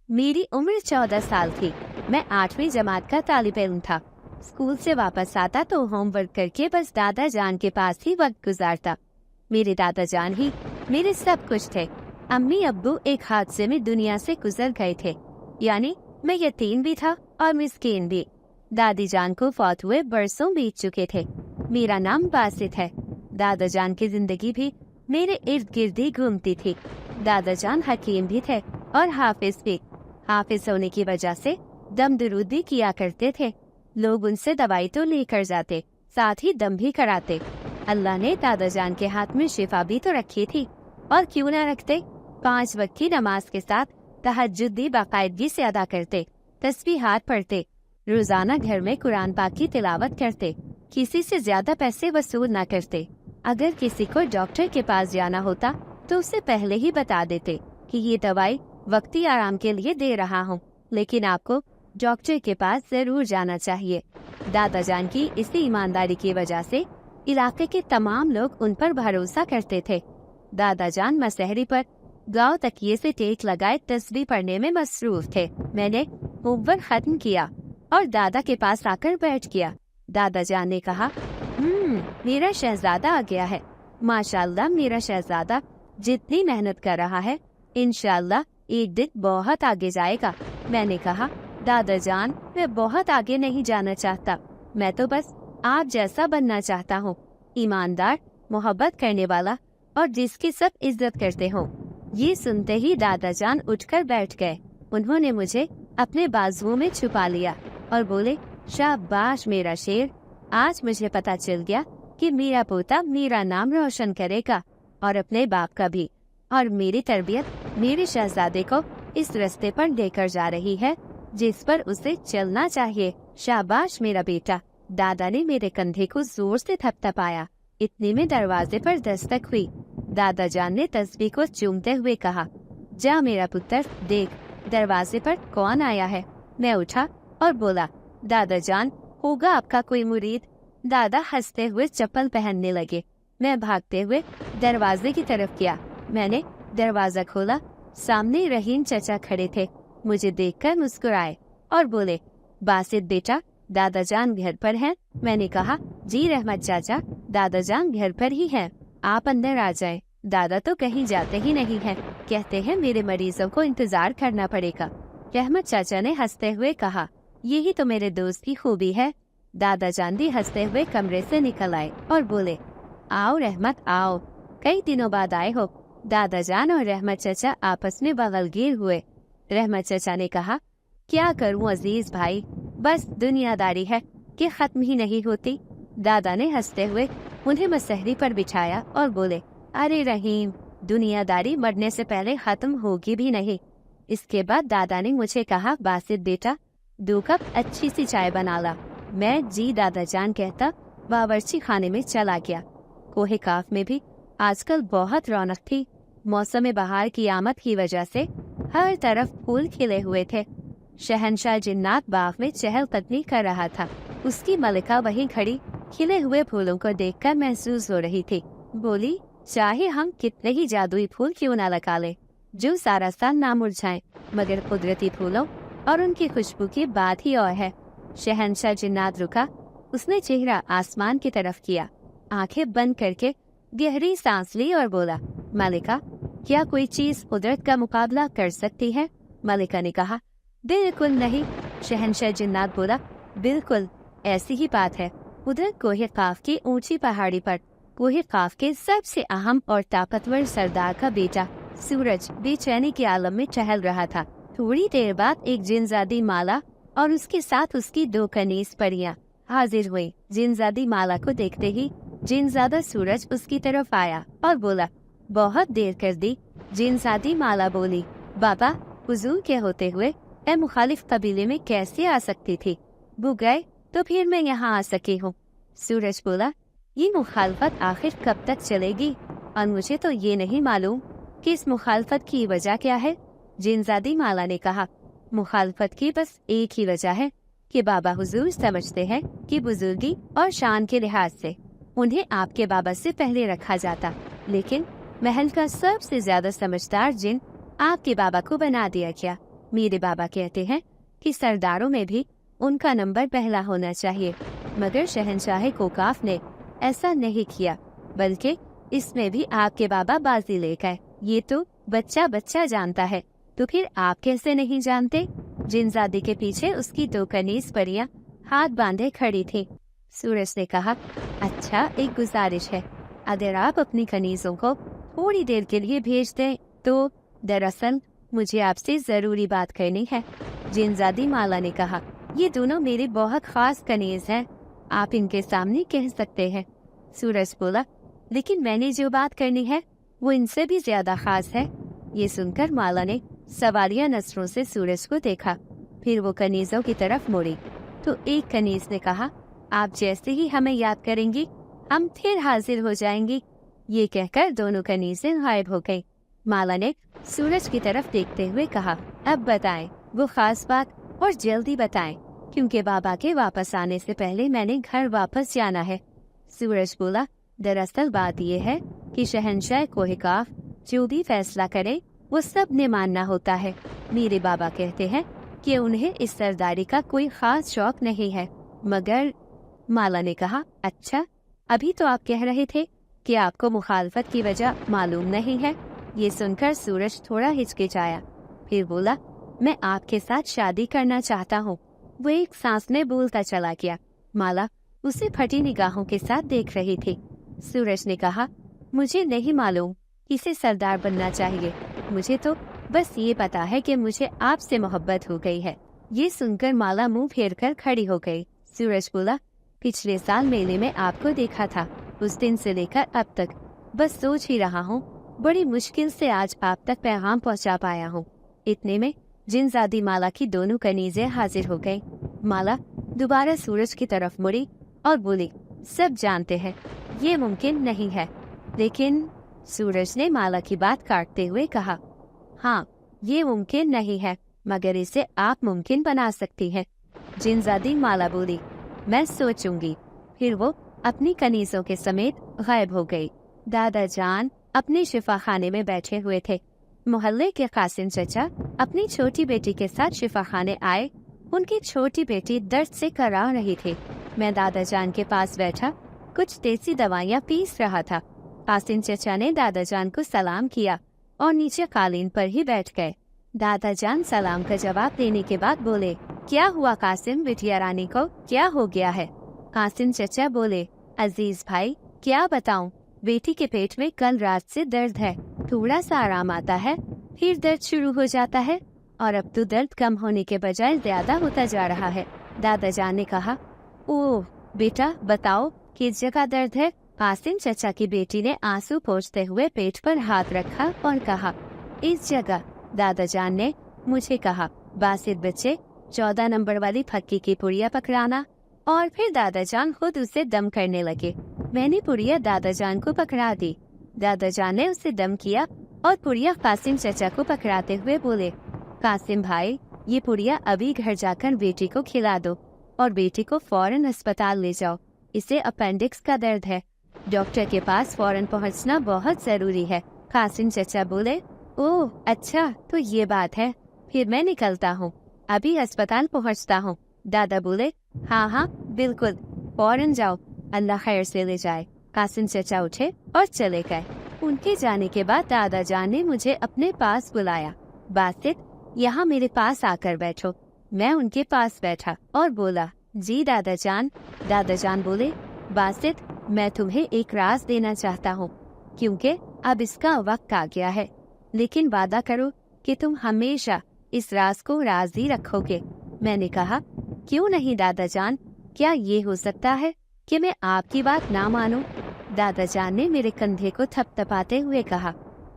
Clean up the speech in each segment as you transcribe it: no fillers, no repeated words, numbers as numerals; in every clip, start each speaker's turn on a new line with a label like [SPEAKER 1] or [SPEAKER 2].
[SPEAKER 1] मेरी उम्र 14 साल थी। मैं 8वीं जमात का तालिब इल्म था। स्कूल से वापस आता तो होमवर्क करके बस दादा जान के पास ही वक्त गुजारता। मेरे दादा जान ही मेरे सब कुछ थे। अम्मी अब्बू एक हादसे में दुनिया से गुजर गए थे, यानी मैं यतीम भी था और मिस्कीन भी। दादी जान को फौत हुए बरसों बीत चुके थे। मेरा नाम बासित है। दादा जान की जिंदगी भी मेरे इर्द गिर्द ही घूमती थी। दादा जान हकीम भी थे और हाफिज भी। हाफिज होने की वजह से दम दुरूद भी किया करते थे। लोग उनसे दवाई तो लेकर जाते, साथ ही दम भी कराते। अल्लाह ने दादा जान के हाथ में शिफा भी तो रखी थी, और क्यों ना रखते। 5 वक्त की नमाज के साथ तहज्जुद भी बाकायदगी से अदा करते, तस्बीहात पढ़ते, रोजाना घर में कुरान पाक की तिलावत करते, किसी से ज्यादा पैसे वसूल ना करते। अगर किसी को डॉक्टर के पास जाना होता तो उसे पहले ही बता देते कि ये दवाई वक्ती आराम के लिए दे रहा हूँ, लेकिन आपको डॉक्टर के पास जरूर जाना चाहिए। दादा जान की इसी ईमानदारी की वजह से इलाके के तमाम लोग उन पर भरोसा करते थे। दादा जान मसहरी पर गाँव तकिए से टेक लगाए तस्बीह पढ़ने में मसरूफ थे। मैंने होमवर्क खत्म किया और दादा के पास आकर बैठ गया। दादा जान ने कहा, मेरा शहजादा आ गया है। माशाल्लाह, मेरा शहजादा जितनी मेहनत कर रहा है, इंशाल्लाह एक दिन बहुत आगे जाएगा। मैंने कहा, दादा जान, मैं बहुत आगे नहीं जाना चाहता। मैं तो बस आप जैसा बनना चाहता हूँ, ईमानदार, मोहब्बत करने वाला और जिसकी सब इज्जत करते हो। ये सुनते ही दादा जान उठकर बैठ गए। उन्होंने मुझे अपने बाजुओं में छुपा लिया और बोले, शाबाश मेरा शेर, आज मुझे पता चल गया कि मेरा पोता मेरा नाम रोशन करेगा और अपने बाप का भी, और मेरी तरबियत मेरे शहजादे को इस रास्ते पर लेकर जा रही है जिस पर उसे चलना चाहिए। शाबाश मेरा बेटा। दादा ने मेरे कंधे को जोर से थपथपाया। इतने में दरवाजे पर दस्तक हुई। दादा जान ने तस्बीह को चूमते हुए कहा, जा मेरा पुत्र, देख दरवाजे पर कौन आया है। मैं उठा और बोला, दादा जान, होगा आपका कोई मुरीद। दादा हंसते हुए चप्पल पहनने लगे। मैं भागते हुए दरवाजे की तरफ गया। मैंने दरवाजा खोला। सामने रहीम चचा खड़े थे। मुझे देखकर मुस्कुराए और बोले, बासित बेटा, दादा जान घर पर हैं? मैंने कहा, जी रहमत चाचा, दादा जान घर पर ही हैं। आप अंदर आ जाएं। दादा तो कहीं जाते ही नहीं हैं, कहते हैं मेरे मरीजों को इंतजार करना पड़ेगा। रहमत चाचा ने हंसते हुए कहा, यही तो मेरे दोस्त की खूबी है। दादा जान भी हंसते हुए कमरे से निकल आए और बोले, आओ रहमत आओ, कई दिनों बाद आए हो। दादा जान और रहमत चचा आपस में बगलगीर हुए। रहमत चचा ने कहा, क्या करूं अजीज भाई, बस दुनियादारी है कि खत्म ही नहीं होती। दादा ने हंसते हुए उन्हें मसहरी पर बिछाया और बोले, अरे रहीम, दुनियादारी मरने से पहले खत्म होगी भी नहीं। इसके बाद दादा ने मुझे कहा, बासित बेटा, 2 कप अच्छी सी चाय बना ला। मैं जी दादा जान कहता बावर्ची खाने में चला गया। कोहे काफ में भी आजकल बहुत रौनक थी। मौसम बहार की आमद की वजह से हर तरफ फूल खिले हुए थे। शहनशाह जिन्नात बाग में चहलकदमी कर रहा था। उसकी मलिका वहीं खड़ी खिले हुए फूलों को देखकर महसूस हो रही थी। बोली, चाहे हम कितने ही जादुई फूल क्यों ना लगा ले, जो सारा साल ना मुरझाएं, मगर कुदरती फूलों और उनकी खुशबू की बात ही और है। शहनशाह जिन्नात रुका। उसने चेहरा आसमान की तरफ किया, आंखें बंद करके गहरी सांस ली और बोला, मलिका, क्या कोई चीज कुदरत का मुकाबला कर सकती है? मलिका ने कहा, बिल्कुल नहीं। शहनशाह जिन्नात बोला, बिल्कुल ऐसी ही बात है। उधर कोहे काफ की ऊंची पहाड़ी पर कोहे काफ के सबसे अहम और ताकतवर सरदार का बेटा सूरज बेचैनी के आलम में टहल रहा था। थोड़ी देर बाद एक जिनजादी माला और उसके साथ उसकी 2 कनीज परियां हाजिर हुई। जिनजादी माला को देखते ही जिनजादा सूरज उसकी तरफ आया और बोला, बहुत देर कर दी। जिनजादी माला बोली, बाबा, हुजूर के होते हुए मैं मुखालिफ कबीले में कैसे आ सकती थी? वो गए तो फिर मैं यहाँ आ सकी हूँ। सूरज बोला, ये मुखालफत आखिर कब तक चलेगी? और मुझे तो ये नहीं मालूम कि इस मुखालफत की वजह क्या है। जिनजादी माला ने कहा, मुखालफत की बस एक ही वजह है कि बाबा हुजूर समझते हैं कि बुजुर्गी और शान के लिहाज से उन्हें आपके बाबा से पहले रखा जाता, लेकिन महल का सबसे ज्यादा समझदार जिन आपके बाबा को बना दिया गया। मेरे बाबा कहते हैं कि सरदारों में भी उनका नंबर पहला होना चाहिए, मगर शहंशाह कोकाफ ने ऐसा नहीं किया, बल्कि इसमें भी आपके बाबा बाजी ले गए। ये तो बच्चा बच्चा जानता है, तो फिर आप कैसे नहीं जानते? जिनजादी के पीछे उसकी 2 कनीज परियां हाथ बांधे खड़ी थी। सूरज ने कहा, अच्छा, एक गुजारिश है, अगर आप अपनी कनीजों को थोड़ी देर के लिए भेज दें तो। दरअसल मुझे आपसे जरूरी बात करनी है। जिनजादी माला ने कहा, ये दोनों मेरे बहुत खास कनीज हैं, आप इनके सामने कह सकते हैं। सूरज बोला, लेकिन मैंने जो बात करनी है वो इनसे भी ज्यादा खास है। ये सुनकर माला ने सवालिया नजरों से सूरज को देखा, फिर वो कनीजों की तरफ मुड़ी तो एक कनीज ने कहा, आप जैसे ही हमें याद करेंगी हम फिर हाजिर हो जाएंगी। ये कहकर दोनों कनीजें गायब हो गईं। माला ने सूरज की तरफ देखते हुए कहा, अब बताएं वो खास बात, और जल्दी बताएं, क्योंकि बाबा के वापस आने से पहले मैंने घर वापस जाना है। सूरज बोला, दरअसल बात यह है कि शहंशाह कोहिकाफ जो भी फैसला करे वो सब ने मानना होता है। मेरे बाबा कहते हैं कि उन्हें इस सरदारी का कोई खास शौक नहीं है, मगर। माला ने कहा, अच्छा, अभी तो आप कह रहे थे कि आपको मुखालफत की वजह मालूम नहीं है। ये सुनकर सूरज थोड़ा हिचकिचाया, फिर बोला, मैं आपके साथ शादी करना चाहता हूँ। वो एक सांस में बोलता चला गया। माला उसे फटी निगाहों के साथ देख रही थी। सूरज ने कहा, मुझे नहीं मालूम किसे सरदार बनना चाहिए, मुझे तो बस ये पता है कि मुझे आपसे मोहब्बत हो गई है। ये सुनकर माला मुंह फेर कर खड़ी हो गई। सूरज बोला, पिछले साल मेले में आपको देखा था, उस दिन से लेकर अब तक बस सोच ही रहा हूँ, बड़ी मुश्किल से आज आप तक पैगाम पहुँचा पाया हूँ। इतने में जिनजादी माला की दोनों कनीजें हाजिर हो गईं। माला दोबारा सूरज की तरफ मुड़ी और बोली, सब जानते हैं ये मुमकिन नहीं है, लेकिन। सूरज ने माला की बात काटते हुए कहा, हाँ, ये मुमकिन नहीं है, मगर इसे आप मुमकिन बना सकती हैं। जिनजादी माला बोली, मैं सोचूंगी। फिर वो अपनी कनीजों के समेत गायब हो गई। दादा जान अपने शिफा खाने में बैठे हुए थे। मोहल्ले के कासिम चचा अपनी छोटी बेटी के साथ शिफा खाने आए। उनकी छोटी बेटी दर्द से करा रही थी। मैं दादा जान के पास बैठा कुछ देसी दवाइयाँ पीस रहा था। कासिम चचा ने दादा जान को सलाम किया और नीचे कालीन पर ही बैठ गए। दादा जान सलाम का जवाब देने के बाद बोले, क्या हुआ कासिम, बिटिया रानी को क्या हो गया है? कासिम चचा बोले, अजीज भाई, क्या बताऊं, बेटी के पेट में कल रात से दर्द है, थोड़ा सा आराम आता है फिर दर्द शुरू हो जाता है, और अब तो दर्द कम होने के बजाय ज्यादा होता जा रहा है। दादा जान ने कहा, ओह बेटा, बताओ किस जगह दर्द है? कासिम चचा की बेटी ने आंसू पोंछते हुए पेट पर हाथ रखा और कहा, इस जगह। दादा जान ने मुझे कहा, बासित बच्चे, 14 नंबर वाली फक्की की पुड़िया पकड़ाना। और फिर दादा जान खुद उसे दम करने लगे। मैंने पुड़िया दादा जान को पकड़ा दी। दादा जान ने उसे दम किया और पुड़िया कासिम चचा को पकड़ाते हुए बोले, कासिम भाई, ये पुड़िया अभी घर जाकर बेटी को खिला दो और बेटी को फौरन अस्पताल ले जाओ, इसे अपेंडिक्स का दर्द है, डॉक्टर के पास फौरन पहुंचना बहुत जरूरी है। कासिम चचा बोले, ओह अच्छा, तो ये बात है, फिर मैं निकलता हूँ, अभी अस्पताल पहुँचता हूँ। दादा बोले, हाँ हाँ बिल्कुल, फौरन जाओ, अल्लाह खैर से ले जाए। कासिम चचा उठे और चले गए। उनके जाने के बाद दादा जान ने मुझे अपने पास बुलाया। बासित, यहाँ मेरे पास आकर बैठो। मैं उनके पास बैठा और बोला, जी दादा जान। दादा जान बोले, बासित, मैं तुम्हें एक राज देना चाहता हूँ, क्योंकि अब इसका वक्त आ गया है, लेकिन वादा करो कि तुम हमेशा इस राज को राज ही रखोगे। मैंने कहा, क्यों नहीं दादा जान, क्या ये हो सकता है कि मैं आपकी बात ना मानूं? दादा जान ने मेरे कंधे को थपथपाते हुए कहा,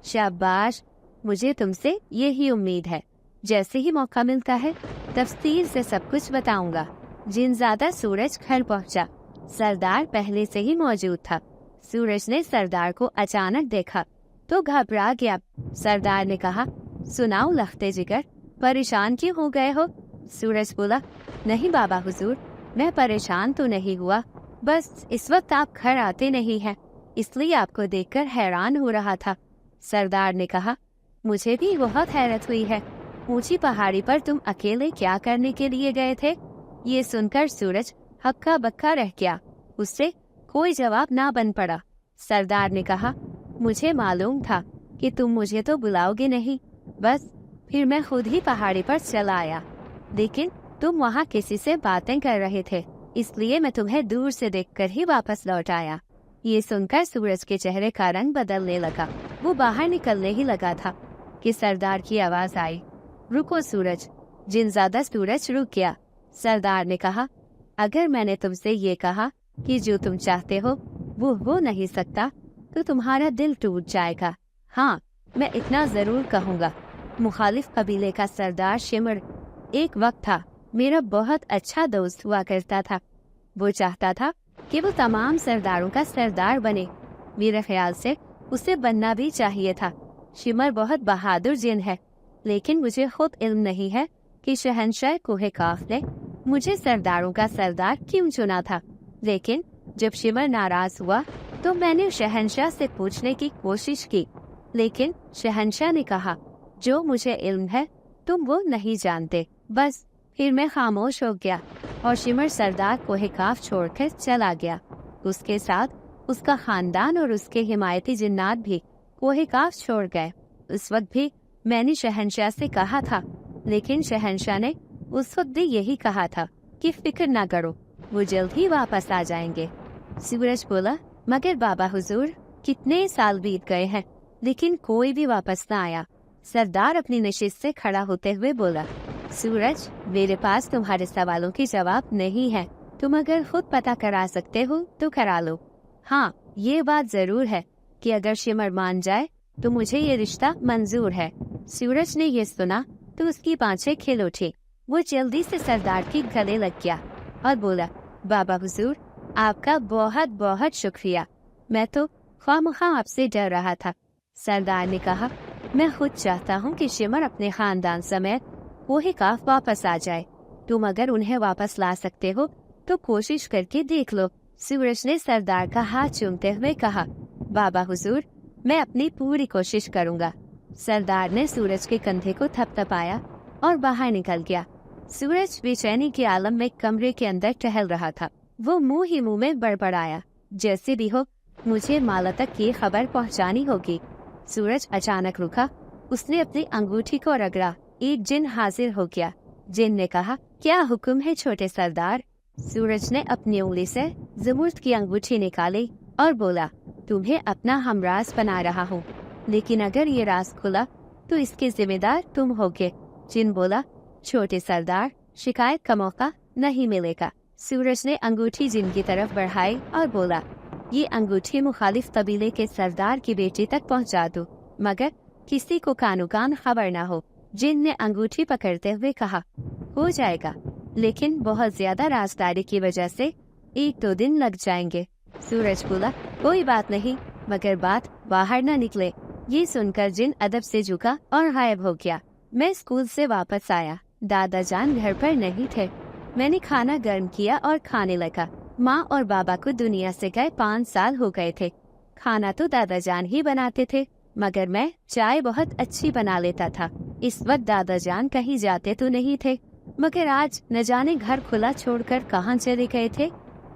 [SPEAKER 1] शाबाश, मुझे तुमसे यही उम्मीद है। जैसे ही मौका मिलता है तफसील से सब कुछ बताऊंगा। जिनजादा सूरज घर पहुंचा। सरदार पहले से ही मौजूद था। सूरज ने सरदार को अचानक देखा तो घबरा गया। सरदार ने कहा, सुनाओ लखते जिगर, परेशान क्यों हो गए हो? सूरज बोला, नहीं बाबा हुजूर, मैं परेशान तो नहीं हुआ, बस इस वक्त आप घर आते नहीं हैं, इसलिए आपको देखकर हैरान हो रहा था। सरदार ने कहा, मुझे भी बहुत हैरत हुई है, ऊंची पहाड़ी पर तुम अकेले क्या करने के लिए गए थे? ये सुनकर सूरज हक्का बक्का रह गया। उससे कोई जवाब ना बन पड़ा। सरदार ने कहा, मुझे मालूम था कि तुम मुझे तो बुलाओगे नहीं, बस फिर मैं खुद ही पहाड़ी पर चला आया। लेकिन तुम वहाँ किसी से बातें कर रहे थे, इसलिए मैं तुम्हें दूर से देखकर ही वापस लौट आया। ये सुनकर सूरज के चेहरे का रंग बदलने लगा। वो बाहर निकलने ही लगा था कि सरदार की आवाज आई, रुको सूरज। जिनजादा सूरज रुक गया। सरदार ने कहा, अगर मैंने तुमसे ये कहा कि जो तुम चाहते हो वो हो नहीं सकता तो तुम्हारा दिल टूट जाएगा। हाँ, मैं इतना जरूर कहूँगा। मुखालिफ कबीले का सरदार शिमर एक वक्त था मेरा बहुत अच्छा दोस्त हुआ करता था। वो चाहता था कि वो तमाम सरदारों का सरदार बने। मेरे ख्याल से उसे बनना भी चाहिए था। शिमर बहुत बहादुर जिन है, लेकिन मुझे खुद इल्म नहीं है कि शहंशाह कोहे काफ ने मुझे सरदारों का सरदार क्यों चुना था। लेकिन जब शिमर नाराज हुआ तो मैंने शहंशाह से पूछने की कोशिश की, लेकिन शहंशाह ने कहा, जो मुझे इल्म है तुम वो नहीं जानते। बस फिर मैं खामोश हो गया और शिमर सरदार कोहे काफ छोड़कर चला गया। उसके साथ उसका खानदान और उसके हिमायती जिन्नात भी कोहे काफ छोड़ गए। उस वक्त भी मैंने शहंशाह से कहा था, लेकिन शहंशाह ने उस वक्त भी यही कहा था कि फिक्र ना करो, वो जल्द ही वापस आ जाएंगे। सूरज बोला, मगर बाबा हुजूर, कितने साल बीत गए हैं लेकिन कोई भी वापस ना आया। सरदार अपनी नशिस्त से खड़ा होते हुए बोला, सूरज, मेरे पास तुम्हारे सवालों के जवाब नहीं है। तुम अगर खुद पता करा सकते हो तो करा लो। हाँ, ये बात जरूर है कि अगर शिमर मान जाए तो मुझे ये रिश्ता मंजूर है। सूरज ने ये सुना तो उसकी बाँछें खिल उठी। वो जल्दी से सरदार के गले लग गया और बोला, बाबा हुजूर, आपका बहुत बहुत शुक्रिया। मैं तो ख्वामख्वाह आपसे डर रहा था। सरदार ने कहा, मैं खुद चाहता हूँ कि शिमर अपने खानदान समेत कोहे काफ वापस आ जाए। तुम अगर उन्हें वापस ला सकते हो तो कोशिश करके देख लो। सूरज ने सरदार का हाथ चूमते हुए कहा, बाबा हुजूर, मैं अपनी पूरी कोशिश करूँगा। सरदार ने सूरज के कंधे को थपथपाया और बाहर निकल गया। सूरज बेचैनी के आलम में कमरे के अंदर टहल रहा था। वो मुंह ही मुंह में बड़बड़ाया, जैसे भी हो मुझे माला तक ये खबर पहुंचानी होगी। सूरज अचानक रुका। उसने अपनी अंगूठी को रगड़ा। एक जिन हाजिर हो गया। जिन ने कहा, क्या हुक्म है छोटे सरदार? सूरज ने अपनी उंगली से ज़मुर्द की अंगूठी निकाली और बोला, तुम्हें अपना हमराज बना रहा हूँ, लेकिन अगर ये राज खुला तो इसके जिम्मेदार तुम होगे। जिन बोला, छोटे सरदार, शिकायत का मौका नहीं मिलेगा। सूरज ने अंगूठी जिन की तरफ बढ़ाई और बोला, ये अंगूठी मुखालिफ कबीले के सरदार की बेटी तक पहुंचा दो, मगर किसी को कानो कान खबर ना हो। जिन ने अंगूठी पकड़ते हुए कहा, हो जाएगा, लेकिन बहुत ज्यादा राजदारी की वजह से 1-2 दिन लग जाएंगे। सूरज बोला, कोई बात नहीं, मगर बात बाहर न निकले। ये सुनकर जिन अदब से झुका और गायब हो गया। मैं स्कूल से वापस आया। दादा जान घर पर नहीं थे। मैंने खाना गर्म किया और खाने लगा। माँ और बाबा को दुनिया से गए 5 साल हो गए थे। खाना तो दादा जान ही बनाते थे, मगर मैं चाय बहुत अच्छी बना लेता था। इस वक्त दादा जान कहीं जाते तो नहीं थे, मगर आज न जाने घर खुला छोड़कर कहाँ चले गए थे।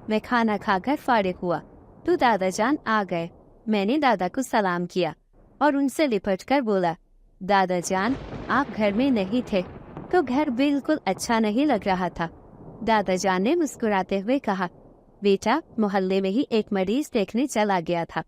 [SPEAKER 1] मैं खाना खाकर फारिग हुआ तो दादा जान आ गए। मैंने दादा को सलाम किया और उनसे लिपटकर बोला, दादा जान, आप घर में नहीं थे तो घर बिल्कुल अच्छा नहीं लग रहा था। दादा जान ने मुस्कुराते हुए कहा, बेटा, मोहल्ले में ही एक मरीज देखने चला गया था।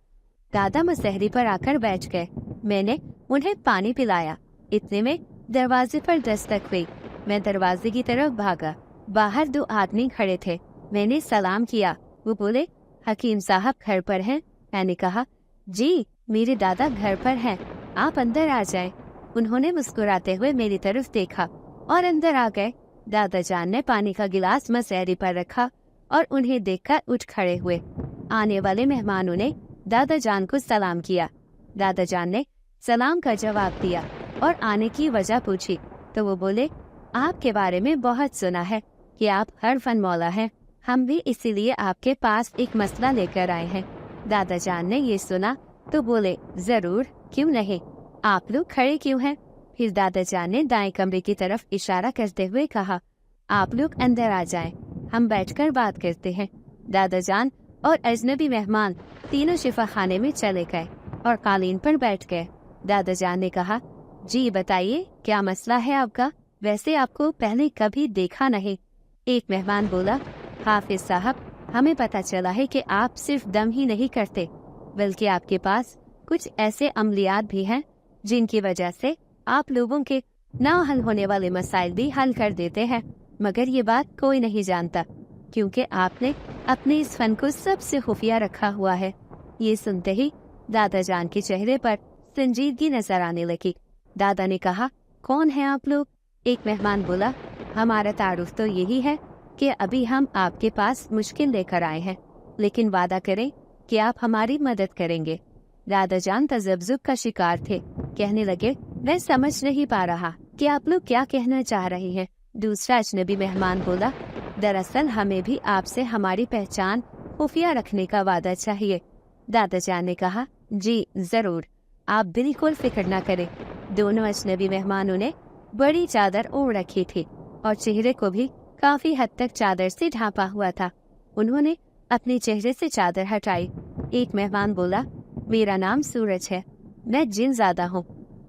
[SPEAKER 1] दादा मुसहरी पर आकर बैठ गए। मैंने उन्हें पानी पिलाया। इतने में दरवाजे पर दस्तक हुई। मैं दरवाजे की तरफ भागा। बाहर 2 आदमी खड़े थे। मैंने सलाम किया। वो बोले, हकीम साहब घर पर हैं? मैंने कहा, जी, मेरे दादा घर पर हैं, आप अंदर आ जाएं। उन्होंने मुस्कुराते हुए मेरी तरफ देखा और अंदर आ गए। दादा जान ने पानी का गिलास मसहरी पर रखा और उन्हें देखकर उठ खड़े हुए। आने वाले मेहमानों ने दादा जान को सलाम किया। दादा जान ने सलाम का जवाब दिया और आने की वजह पूछी तो वो बोले, आपके बारे में बहुत सुना है कि आप हर फन मौला हैं। हम भी इसीलिए आपके पास एक मसला लेकर आए हैं। दादा जान ने ये सुना तो बोले, जरूर, क्यों नहीं। आप लोग खड़े क्यों हैं? फिर दादा जान ने दाएं कमरे की तरफ इशारा करते हुए कहा, आप लोग अंदर आ जाएं, हम बैठकर बात करते हैं। दादा जान और अजनबी मेहमान तीनों शिफा खाने में चले गए और कालीन पर बैठ गए। दादा जान ने कहा, जी बताइए क्या मसला है आपका, वैसे आपको पहले कभी देखा नहीं। एक मेहमान बोला, हाफिज साहब, हमें पता चला है कि आप सिर्फ दम ही नहीं करते बल्कि आपके पास कुछ ऐसे अमलियात भी हैं जिनकी वजह से आप लोगों के ना हल होने वाले मसाइल भी हल कर देते हैं, मगर ये बात कोई नहीं जानता क्योंकि आपने अपने इस फन को सबसे खुफिया रखा हुआ है। ये सुनते ही दादा जान के चेहरे पर संजीदगी नजर आने लगी। दादा ने कहा, कौन है आप लोग? एक मेहमान बोला, हमारा तारुफ तो यही है कि अभी हम आपके पास मुश्किल लेकर आए हैं, लेकिन वादा करें कि आप हमारी मदद करेंगे। दादा जान तजब्जुब का शिकार थे। कहने लगे, मैं समझ नहीं पा रहा कि आप लोग क्या कहना चाह रहे हैं। दूसरा अजनबी मेहमान बोला, दरअसल हमें भी आपसे हमारी पहचान खुफिया रखने का वादा चाहिए। दादा जान ने कहा, जी जरूर, आप बिल्कुल फिक्र न करें। दोनों अजनबी मेहमानों ने बड़ी चादर ओढ़ रखी थी और चेहरे को भी काफी हद तक चादर से ढांपा हुआ था। उन्होंने अपने चेहरे से चादर हटाई। एक मेहमान बोला, मेरा नाम सूरज है, मैं जिनज़ादा हूँ।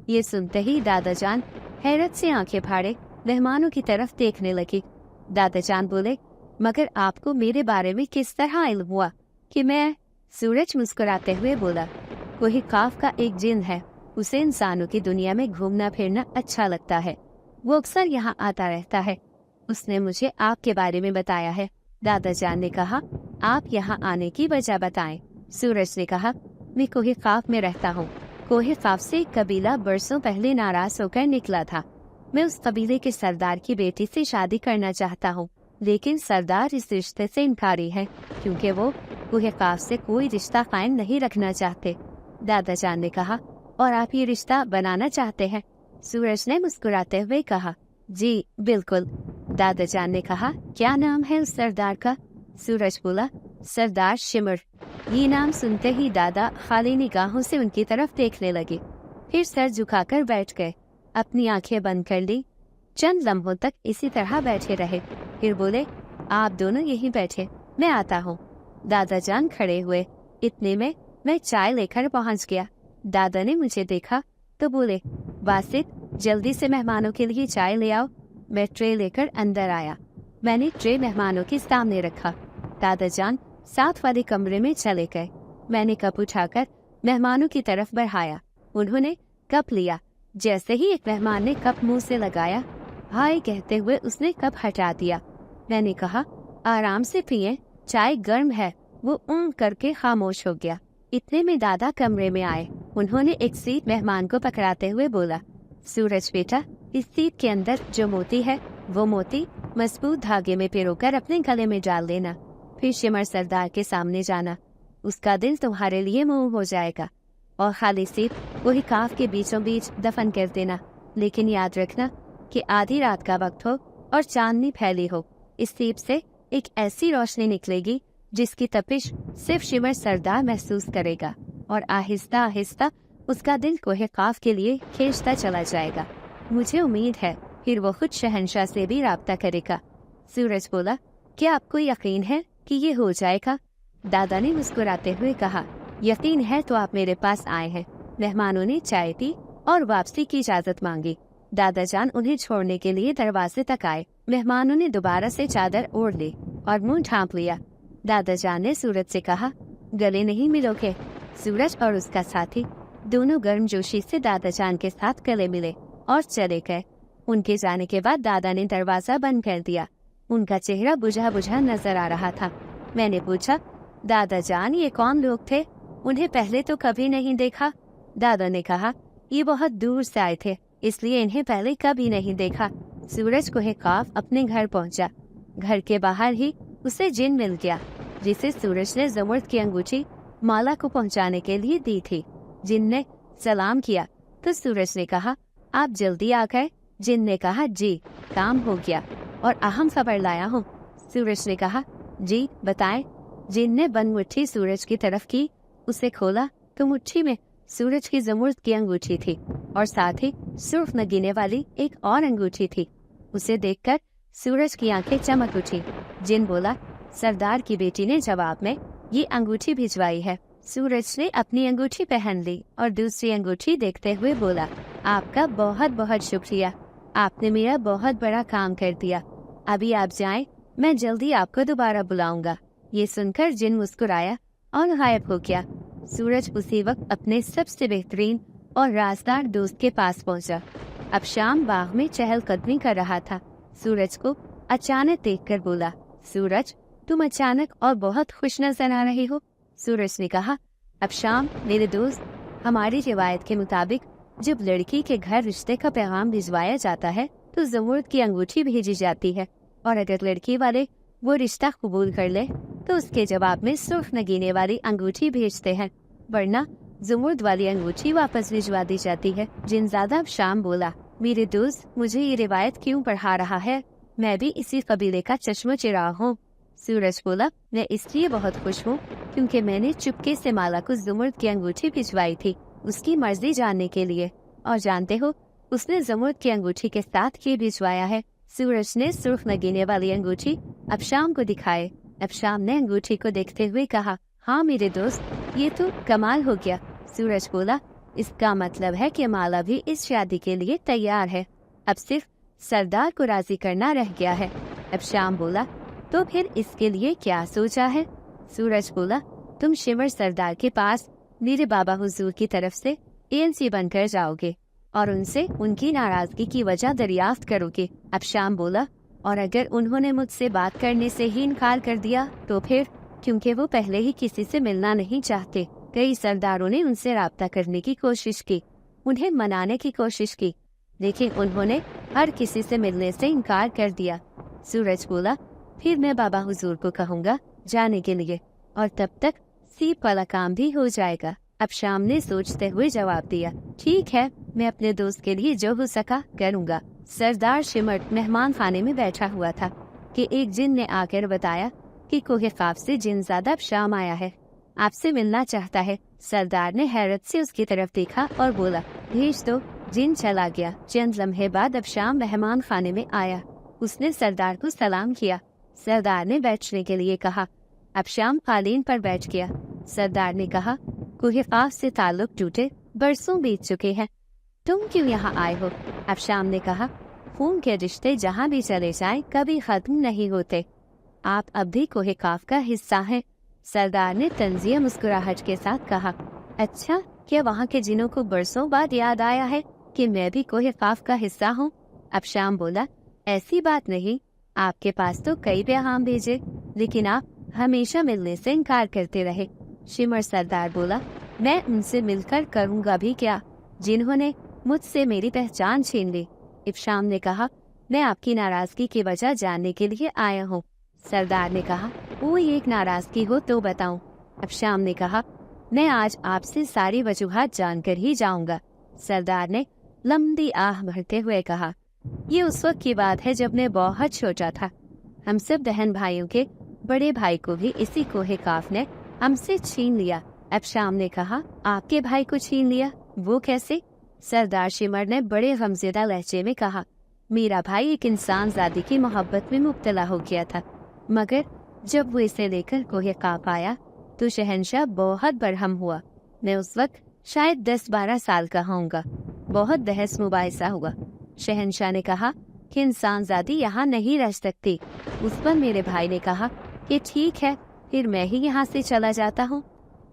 [SPEAKER 1] ये सुनते ही दादा जान हैरत से आंखें फाड़े मेहमानों की तरफ देखने लगी। दादा जान बोले, मगर आपको मेरे बारे में किस तरह इल्म हुआ कि मैं? सूरज मुस्कुराते हुए बोला, कोई काफ का एक जिन है, उसे इंसानों की दुनिया में घूमना फिरना अच्छा लगता है, वो अक्सर यहाँ आता रहता है, उसने मुझे आपके बारे में बताया है। दादा जान ने कहा, आप यहाँ आने की वजह बताएं। सूरज ने कहा, मैं कोहे काफ में रहता हूँ। कोहे काफ से एक कबीला बरसों पहले नाराज होकर निकला था। मैं उस कबीले के सरदार की बेटी से शादी करना चाहता हूँ, लेकिन सरदार इस रिश्ते से इनकारी है क्योंकि वो कोहे काफ से कोई रिश्ता कायम नहीं रखना चाहते। दादा जान ने कहा, और आप ये रिश्ता बनाना चाहते हैं? सूरज ने मुस्कुराते हुए कहा, जी बिल्कुल। दादा जान ने कहा, क्या नाम है उस सरदार का? सूरज बोला, सरदार शिमर। ये नाम सुनते ही दादा खाली निगाहों से उनकी तरफ देखने लगे, फिर सर झुकाकर बैठ गए, अपनी आंखें बंद कर ली। चंद लम्हों तक इसी तरह बैठे रहे, फिर बोले, आप दोनों यहीं बैठे, मैं आता हूँ। दादा जान खड़े हुए। इतने में मैं चाय लेकर पहुँच गया। दादा ने मुझे देखा तो बोले, बासित जल्दी से मेहमानों के लिए चाय ले आओ। मैं ट्रे लेकर अंदर आया। मैंने ट्रे मेहमानों के सामने रखा। दादा जान साथ वाले कमरे में चले गए। मैंने कप उठाकर मेहमानों की तरफ बढ़ाया। उन्होंने कप लिया। जैसे ही एक मेहमान ने कप मुंह से लगाया, हाय कहते हुए उसने कप हटा दिया। मैंने कहा, आराम से पिए, चाय गर्म है। वो करके खामोश हो गया। इतने में दादा कमरे में आए। उन्होंने एक सीट मेहमान को पकड़ाते हुए बोला, सूरज बेटा, इस सीट के अंदर जो मोती है वो मोती मजबूत धागे में पिरोकर अपने गले में डाल देना, फिर शिमर सरदार के सामने जाना। उसका दिल तुम्हारे लिए मुंह हो जाएगा और खाली सीट वही काफ के बीचों बीच दफन कर देना। लेकिन याद रखना कि आधी रात का वक्त हो और चांदनी फैली हो। इस सीप से एक ऐसी रोशनी निकलेगी जिसकी तपिश सिर्फ शिमर सरदार महसूस करेगा और आहिस्ता आहिस्ता उसका दिल कोहे काफ के लिए खींचता चला जाएगा। मुझे उम्मीद है फिर वो खुद शहंशाह से भी राब्ता करेगा। सूरज बोला, क्या आपको यकीन है कि ये हो जाएगा? दादा ने मुस्कुराते हुए कहा, यकीन है तो आप मेरे पास आए हैं। मेहमानों ने चाय पी और वापसी की इजाजत मांगी। दादा जान उन्हें छोड़ने के लिए दरवाजे तक आए। मेहमानों ने दोबारा से चादर ओढ़ ली और मुंह ढांप लिया। दादा जान ने सूरज से कहा, गले नहीं मिलोगे? सूरज और उसका साथी दोनों गर्मजोशी से दादा जान के साथ गले मिले और चले गए। उनके जाने के बाद दादा ने दरवाजा बंद कर दिया। उनका चेहरा बुझा बुझा नजर आ रहा था। मैंने पूछा, दादा जान ये कौन लोग थे? उन्हें पहले तो कभी नहीं देखा। दादा ने कहा, ये बहुत दूर से आए थे, इसलिए इन्हें पहले कभी नहीं देखा। सूरज कोहे काफ अपने घर पहुंचा। घर के बाहर ही उसे जिन मिल गया जिसे सूरज ने ज़मर्द की अंगूठी माला को पहुंचाने के लिए दी थी। जिन ने सलाम किया तो सूरज ने कहा, आप जल्दी आ गए? जिन ने कहा, जी काम हो गया और अहम खबर लाया हूँ। सूरज ने कहा, जी बताएं। जिन ने बंद मुट्ठी सूरज की तरफ की, उसे खोला तो मुट्ठी में सूरज की ज़मुर्द की अंगूठी थी और साथ ही सुर्ख नगीने वाली एक और अंगूठी थी। उसे देखकर सूरज की आंखें चमक उठी। जिन बोला, सरदार की बेटी ने जवाब में ये अंगूठी भिजवाई है। सूरज ने अपनी अंगूठी पहन ली और दूसरी अंगूठी देखते हुए बोला, आपका बहुत बहुत शुक्रिया, आपने मेरा बहुत बड़ा काम कर दिया। अभी आप जाएं, मैं जल्दी आपको दोबारा बुलाऊंगा। ये सुनकर जिन मुस्कुराया और गायब हो गया। सूरज उसी वक्त अपने सबसे बेहतरीन और राजदार दोस्त के पास पहुंचा। अब शाम बाग में चहलकदमी कर रहा था। सूरज को अचानक देखकर बोला, सूरज, तुम अचानक और बहुत खुश नजर आ रही हो। सूरज ने कहा, अब शाम मेरे दोस्त, हमारी रिवायत के मुताबिक जब लड़की के घर रिश्ते का पैगाम भिजवाया जाता है तो ज़मुर्द की अंगूठी भेजी जाती है, और अगर लड़की वाले वो रिश्ता कबूल कर ले तो उसके जवाब में सुर्ख नगीने वाली अंगूठी भेजते हैं, वरना ज़मुर्द वाली अंगूठी वापस भिजवा दी जाती है। जिनज़ादा अब शाम बोला, मेरे दोस्त, मुझे ये रिवायत क्यों पढ़ा रहा है? मैं भी इसी कबीले का चश्म चिराग हूँ। सूरज बोला, मैं इसलिए बहुत खुश हूँ क्योंकि मैंने चुपके से माला को ज़मुर्द की अंगूठी भिजवाई थी, उसकी मर्जी जानने के लिए, और जानते हो उसने ज़मुर्द की अंगूठी के साथ ये भिजवाया है। सूरज ने सुर्ख नगीने वाली अंगूठी अब शाम को दिखाए। अब शाम ने अंगूठी को देखते हुए कहा, हाँ मेरे दोस्त, ये तो कमाल हो गया। सूरज बोला, इसका मतलब है कि माला भी इस शादी के लिए तैयार है, अब सिर्फ सरदार को राजी करना रह गया है। अब शाम बोला, तो फिर इसके लिए क्या सोचा है? सूरज बोला, तुम शिमर सरदार के पास मेरे बाबा हुजूर की तरफ से ANC बनकर जाओगे और उनसे उनकी नाराजगी की वजह दरियाफ्त करोगे। अब शाम बोला, और अगर उन्होंने मुझसे बात करने से ही इनकार कर दिया तो फिर? क्योंकि वो पहले ही किसी से मिलना नहीं चाहते। कई सरदारों ने उनसे राब्ता करने की कोशिश की, उन्हें मनाने की कोशिश की, लेकिन उन्होंने हर किसी से मिलने से इनकार कर दिया। सूरज बोला, फिर मैं बाबा हुजूर को कहूँगा जाने के लिए, और तब तक सीप वाला काम भी हो जाएगा। अब शाम ने सोचते हुए जवाब दिया, ठीक है, मैं अपने दोस्त के लिए जो हो सका करूँगा। सरदार शिमर मेहमान खाने में बैठा हुआ था कि एक जिन ने आकर बताया कि कोहे ख्वाब से जिनज़ादा अब शाम आया है, आपसे मिलना चाहता है। सरदार ने हैरत से उसकी तरफ देखा और बोला, भेज दो। जिन चला गया। चंद लम्हे बाद अब शाम मेहमान खाने में आया। उसने सरदार को सलाम किया। सरदार ने बैठने के लिए कहा। अब शाम कालीन पर बैठ गया। सरदार ने कहा, कोहे ख्वाब से ताल्लुक टूटे बरसों बीत चुके हैं, तुम क्यों यहाँ आए हो? अब शाम ने कहा, खून के रिश्ते जहाँ भी चले जाएं कभी खत्म नहीं होते, आप अब भी कोहे काफ का हिस्सा हैं। सरदार ने तंजिया मुस्कुराहट के साथ कहा, अच्छा, क्या वहाँ के जिनों को बरसों बाद याद आया है कि मैं भी कोहे काफ का हिस्सा हूँ? अब शाम बोला, ऐसी बात नहीं, आपके पास तो कई पैगाम भेजे, लेकिन आप हमेशा मिलने से इनकार करते रहे। शिमर सरदार बोला, मैं उनसे मिलकर करूँगा भी क्या जिन्होंने मुझसे मेरी पहचान छीन ली। इब्शाम ने कहा, मैं आपकी नाराजगी की वजह जानने के लिए आया हूँ। सरदार ने कहा, कोई एक नाराजगी हो तो बताऊं। अब शाम ने कहा, मैं आज आपसे सारी वजूहात जानकर ही जाऊंगा। सरदार ने लंबी आह भरते हुए कहा, ये उस वक्त की बात है जब मैं बहुत छोटा था। हम सब बहन भाइयों के बड़े भाई को भी इसी कोहे काफ ने हमसे छीन लिया। अब शाम ने कहा, आपके भाई को छीन लिया, वो कैसे? सरदार शिमर ने बड़े गमज़ेदा लहजे में कहा, मेरा भाई एक इंसान ज़ादी की मोहब्बत में मुब्तला हो गया था, मगर जब वो इसे लेकर कोहे काफ आया तो शहंशाह बहुत बरहम हुआ। मैं उस वक्त शायद 10-12 साल का होऊंगा। बहुत बहस मुबाहिसा हुआ। शहंशाह ने कहा कि इंसान ज़ादी यहाँ नहीं रह सकती। उस पर मेरे भाई ने कहा कि ठीक है, फिर मैं ही यहाँ से चला जाता हूँ।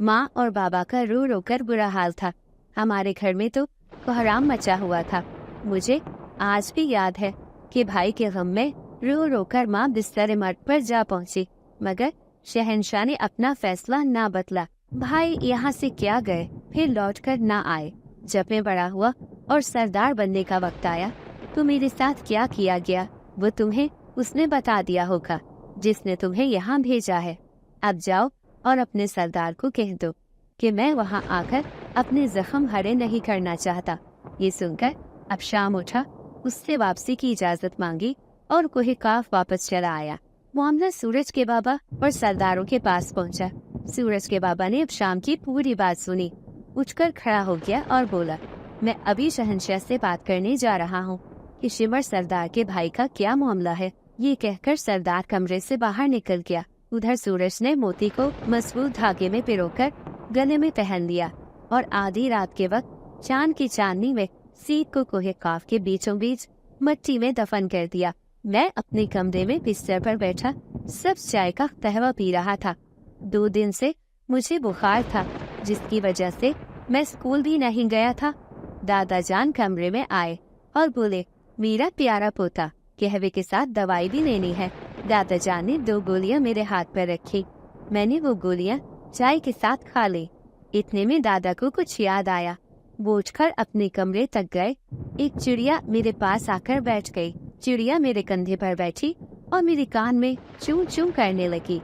[SPEAKER 1] माँ और बाबा का रो रो कर बुरा हाल था। हमारे घर में तो कोहराम मचा हुआ था। मुझे आज भी याद है कि भाई के गम में रो रो कर माँ बिस्तर मर्द पर जा पहुँची, मगर शहंशाह ने अपना फैसला ना बदला। भाई यहाँ से क्या गए, फिर लौटकर ना आए। जब मैं बड़ा हुआ और सरदार बनने का वक्त आया तो मेरे साथ क्या किया गया वो तुम्हें उसने बता दिया होगा, जिसने तुम्हें यहाँ भेजा है। अब जाओ और अपने सरदार को कह दो कि मैं वहाँ आकर अपने जख्म हरे नहीं करना चाहता। ये सुनकर अब शाम उठा, उससे वापसी की इजाज़त मांगी और कोहे काफ वापस चला आया। मामला सूरज के बाबा और सरदारों के पास पहुंचा। सूरज के बाबा ने अब शाम की पूरी बात सुनी उठकर खड़ा हो गया और बोला, मैं अभी शहंशाह से बात करने जा रहा हूँ कि शिमर सरदार के भाई का क्या मामला है। ये कहकर सरदार कमरे से बाहर निकल गया। उधर सूरज ने मोती को मजबूत धागे में पिरोकर गले में पहन लिया और आधी रात के वक्त चांद की चांदनी में सीत को कोहे काफ के बीचों बीच मट्टी में दफन कर दिया। मैं अपने कमरे में बिस्तर पर बैठा सब चाय का कहवा पी रहा था। 2 दिन से मुझे बुखार था, जिसकी वजह से मैं स्कूल भी नहीं गया था। दादा जान कमरे में आए और बोले, मेरा प्यारा पोता, कहवे के साथ दवाई भी लेनी है। दादा जान ने 2 गोलियां मेरे हाथ पर रखी। मैंने वो गोलियां चाय के साथ खा ली। इतने में दादा को कुछ याद आया। वो उठकर अपने कमरे तक गए। एक चिड़िया मेरे पास आकर बैठ गई। चिड़िया मेरे कंधे पर बैठी और मेरे कान में चूं चूं करने लगी।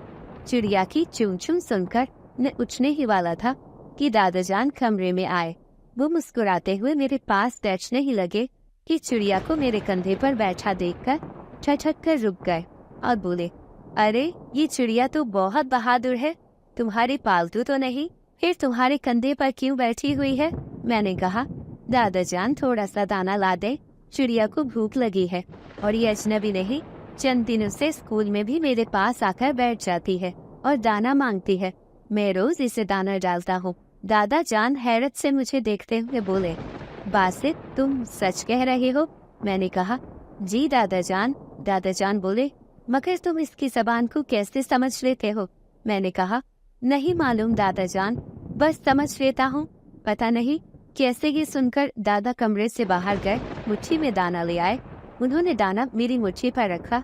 [SPEAKER 1] चिड़िया की चूं चूं सुनकर मैं उठने ही वाला था कि दादा जान कमरे में आए। वो मुस्कुराते हुए मेरे पास बैठने ही लगे कि चिड़िया को मेरे कंधे पर बैठा देखकर ठठक कर रुक गए और बोले, अरे ये चिड़िया तो बहुत बहादुर है, तुम्हारी पालतू तो नहीं, फिर तुम्हारे कंधे पर क्यों बैठी हुई है? मैंने कहा, दादा जान थोड़ा सा दाना ला दे, चिड़िया को भूख लगी है और ये अजनबी नहीं, चंद दिनों से स्कूल में भी मेरे पास आकर बैठ जाती है और दाना मांगती है। मैं रोज इसे दाना डालता हूँ। दादा जान हैरत से मुझे देखते हुए बोले, बासित, तुम सच कह रहे हो? मैंने कहा, जी दादा जान। दादा जान बोले, मगर तुम इसकी जबान को कैसे समझ लेते हो? मैंने कहा, नहीं मालूम दादा जान, बस समझ लेता हूँ। पता नहीं कैसे ये सुनकर दादा कमरे से बाहर गए, मुट्ठी में दाना ले आए। उन्होंने दाना मेरी मुट्ठी पर रखा।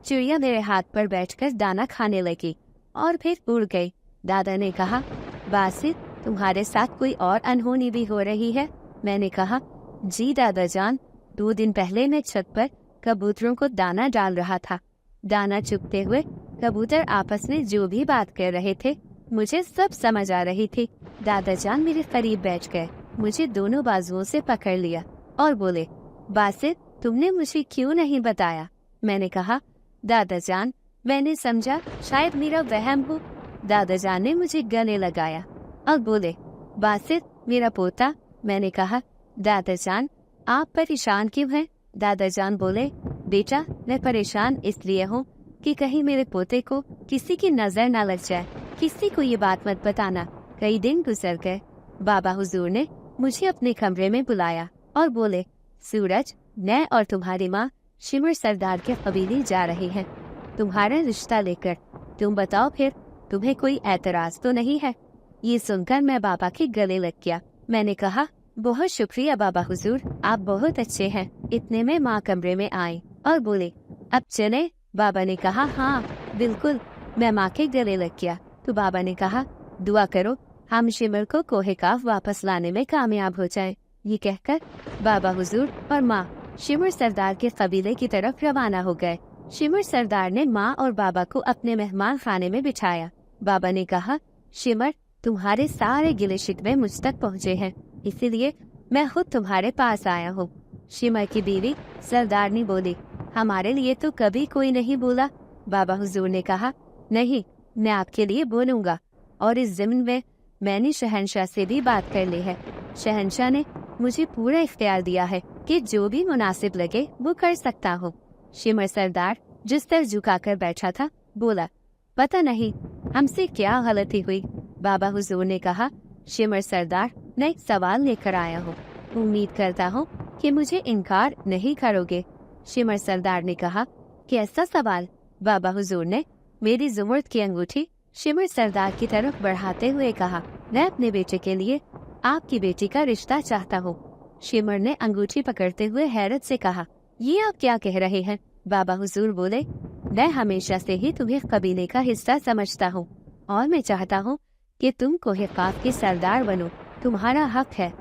[SPEAKER 1] चिड़िया मेरे हाथ पर बैठकर दाना खाने लगी और फिर उड़ गई। दादा ने कहा, बासित, तुम्हारे साथ कोई और अनहोनी भी हो रही है? मैंने कहा, जी दादा जान, 2 दिन पहले मैं छत पर कबूतरों को दाना डाल रहा था। दाना चुगते हुए कबूतर आपस में जो भी बात कर रहे थे, मुझे सब समझ आ रही थी। दादा जान मेरे करीब बैठ गए, मुझे दोनों बाजुओं से पकड़ लिया और बोले, बासित, तुमने मुझे क्यों नहीं बताया? मैंने कहा, दादा जान, मैंने समझा शायद मेरा वहम हो। दादा जान ने मुझे गले लगाया और बोले, बासित मेरा पोता। मैंने कहा, दादा जान, आप परेशान क्यों हैं? दादा जान बोले, बेटा, मैं परेशान इसलिए हूँ कि कहीं मेरे पोते को किसी की नजर न लग जाए। किसी को ये बात मत बताना। कई दिन गुजर गए। बाबा हुजूर ने मुझे अपने कमरे में बुलाया और बोले, सूरज, मैं और तुम्हारी माँ शिमर सरदार के कबीले जा रहे हैं तुम्हारा रिश्ता लेकर। तुम बताओ फिर, तुम्हें कोई एतराज तो नहीं है? ये सुनकर मैं बाबा के गले लग गया। मैंने कहा, बहुत शुक्रिया बाबा हुजूर, आप बहुत अच्छे हैं। इतने में माँ कमरे में आई और बोले, अब चले? बाबा ने कहा, हाँ बिल्कुल। मैं माँ के गले लग गया तो बाबा ने कहा, दुआ करो हम शिमर को कोहे काफ वापस लाने में कामयाब हो जाएं। ये कहकर बाबा हुजूर और माँ शिमर सरदार के कबीले की तरफ रवाना हो गए। शिमर सरदार ने माँ और बाबा को अपने मेहमान खाने में बिठाया। बाबा ने कहा, शिमर, तुम्हारे सारे गिले शिकवे मुझ तक पहुँचे हैं, इसीलिए मैं खुद तुम्हारे पास आया हूँ। शिमर की बीवी सरदारनी बोली, हमारे लिए तो कभी कोई नहीं बोला। बाबा हुजूर ने कहा, नहीं, मैं आपके लिए बोलूँगा और इस ज़िम्न में मैंने शहंशाह से भी बात कर ली है। शहंशाह ने मुझे पूरा इख्तियार दिया है कि जो भी मुनासिब लगे वो कर सकता हूँ। शिमर सरदार जिस तरह झुकाकर बैठा था बोला, पता नहीं हमसे क्या गलती हुई। बाबा हुजूर ने कहा, शिमर सरदार, मैं एक सवाल लेकर आया हूँ, उम्मीद करता हूँ कि मुझे इनकार नहीं करोगे। शिमर सरदार ने कहा, कैसा सवाल? बाबा हुजूर ने मेरी जुमर्द की अंगूठी शिमर सरदार की तरफ बढ़ाते हुए कहा, मैं अपने बेटे के लिए आपकी बेटी का रिश्ता चाहता हूँ। शिमर ने अंगूठी पकड़ते हुए हैरत से कहा, ये आप क्या कह रहे हैं? बाबा हुजूर बोले, मैं हमेशा से ही तुम्हें कबीले का हिस्सा समझता हूँ और मैं चाहता हूँ कि तुम कोहे काफ के सरदार बनो। तुम्हारा हक है।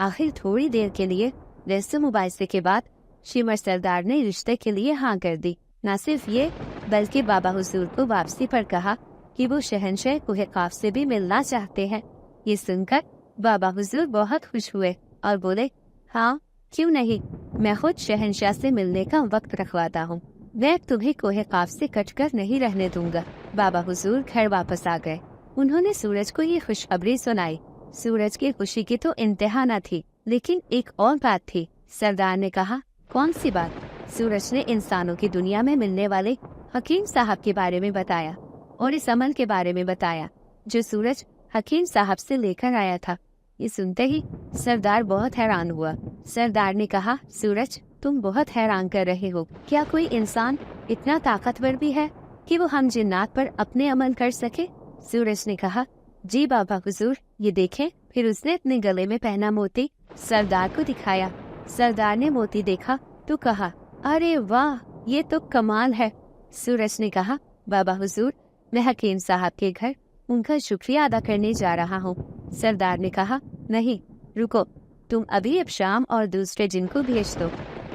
[SPEAKER 1] आखिर थोड़ी देर के लिए रस्म मुबाइसे के बाद शिमर सरदार ने रिश्ते के लिए हाँ कर दी। न सिर्फ ये, बल्कि बाबा हुजूर को वापसी पर कहा कि वो शहंशाह कोहे काफ से भी मिलना चाहते हैं। ये सुनकर बाबा हुजूर बहुत खुश हुए और बोले, हाँ क्यों नहीं, मैं खुद शहंशाह से मिलने का वक्त रखवाता हूँ। मैं तुम्हें कोहे काफ से कटकर नहीं रहने दूंगा। बाबा हुजूर घर वापस आ गए। उन्होंने सूरज को ये खुशखबरी सुनाई। सूरज की खुशी की तो इंतहा न थी, लेकिन एक और बात थी। सरदार ने कहा, कौन सी बात? सूरज ने इंसानों की दुनिया में मिलने वाले हकीम साहब के बारे में बताया और इस अमल के बारे में बताया जो सूरज हकीम साहब से लेकर आया था। ये सुनते ही सरदार बहुत हैरान हुआ। सरदार ने कहा, सूरज, तुम बहुत हैरान कर रहे हो। क्या कोई इंसान इतना ताकतवर भी है कि वो हम जिन्नात पर अपने अमल कर सके? सूरज ने कहा, जी बाबा हुजूर, ये देखें। फिर उसने अपने गले में पहना मोती सरदार को दिखाया। सरदार ने मोती देखा तो कहा, अरे वाह, ये तो कमाल है। सूरज ने कहा, बाबा हुजूर, मैं हकीम साहब के घर उनका शुक्रिया अदा करने जा रहा हूँ। सरदार ने कहा, नहीं, रुको, तुम अभी अब शाम और दूसरे जिन को भेज दो,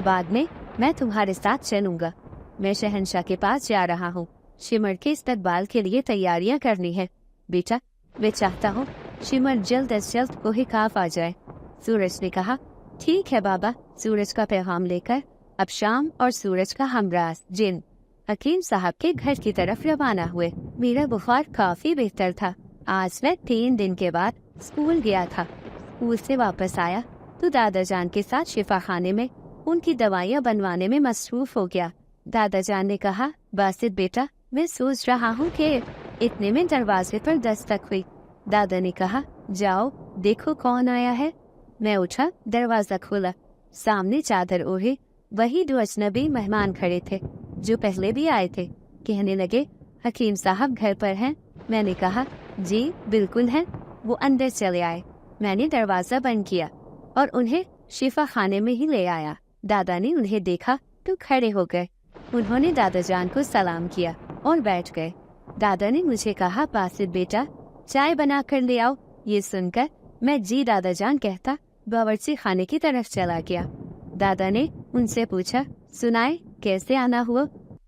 [SPEAKER 1] बाद में मैं तुम्हारे साथ चलूंगा। मैं शहंशाह के पास जा रहा हूँ। शिमर के इस्तकबाल के लिए तैयारियां करनी है। बेटा, मैं चाहता हूँ शिमर जल्द अज जल्द कोहे काफ आ जाए। सूरज ने कहा, ठीक है बाबा। सूरज का पैगाम लेकर अब शाम और सूरज का हमराज जिन हकीम साहब के घर की तरफ रवाना हुए। मेरा बुखार काफी बेहतर था। आज मैं 3 दिन के बाद स्कूल गया था। स्कूल से वापस आया तो दादा जान के साथ शिफा खाने में उनकी दवाइयाँ बनवाने में मसरूफ हो गया। दादा जान ने कहा, बासित बेटा, मैं सोच रहा हूँ कि इतने में दरवाजे पर दस्तक हुई। दादा ने कहा, जाओ देखो कौन आया है। मैं उठा, दरवाजा खोला। सामने चादर ओढ़े वही 2 अजनबी मेहमान खड़े थे जो पहले भी आए थे। कहने लगे, हकीम साहब घर पर हैं? मैंने कहा, जी बिल्कुल हैं। वो अंदर चले आए। मैंने दरवाजा बंद किया और उन्हें शिफा खाने में ही ले आया। दादा ने उन्हें देखा तो खड़े हो गए। उन्होंने दादा जान को सलाम किया और बैठ गए। दादा ने मुझे कहा, बासित बेटा, चाय बना कर ले आओ। ये सुनकर मैं जी दादा जान कहता बावर्ची खाने की तरफ चला गया। दादा ने उनसे पूछा, सुनाए कैसे आना हुआ?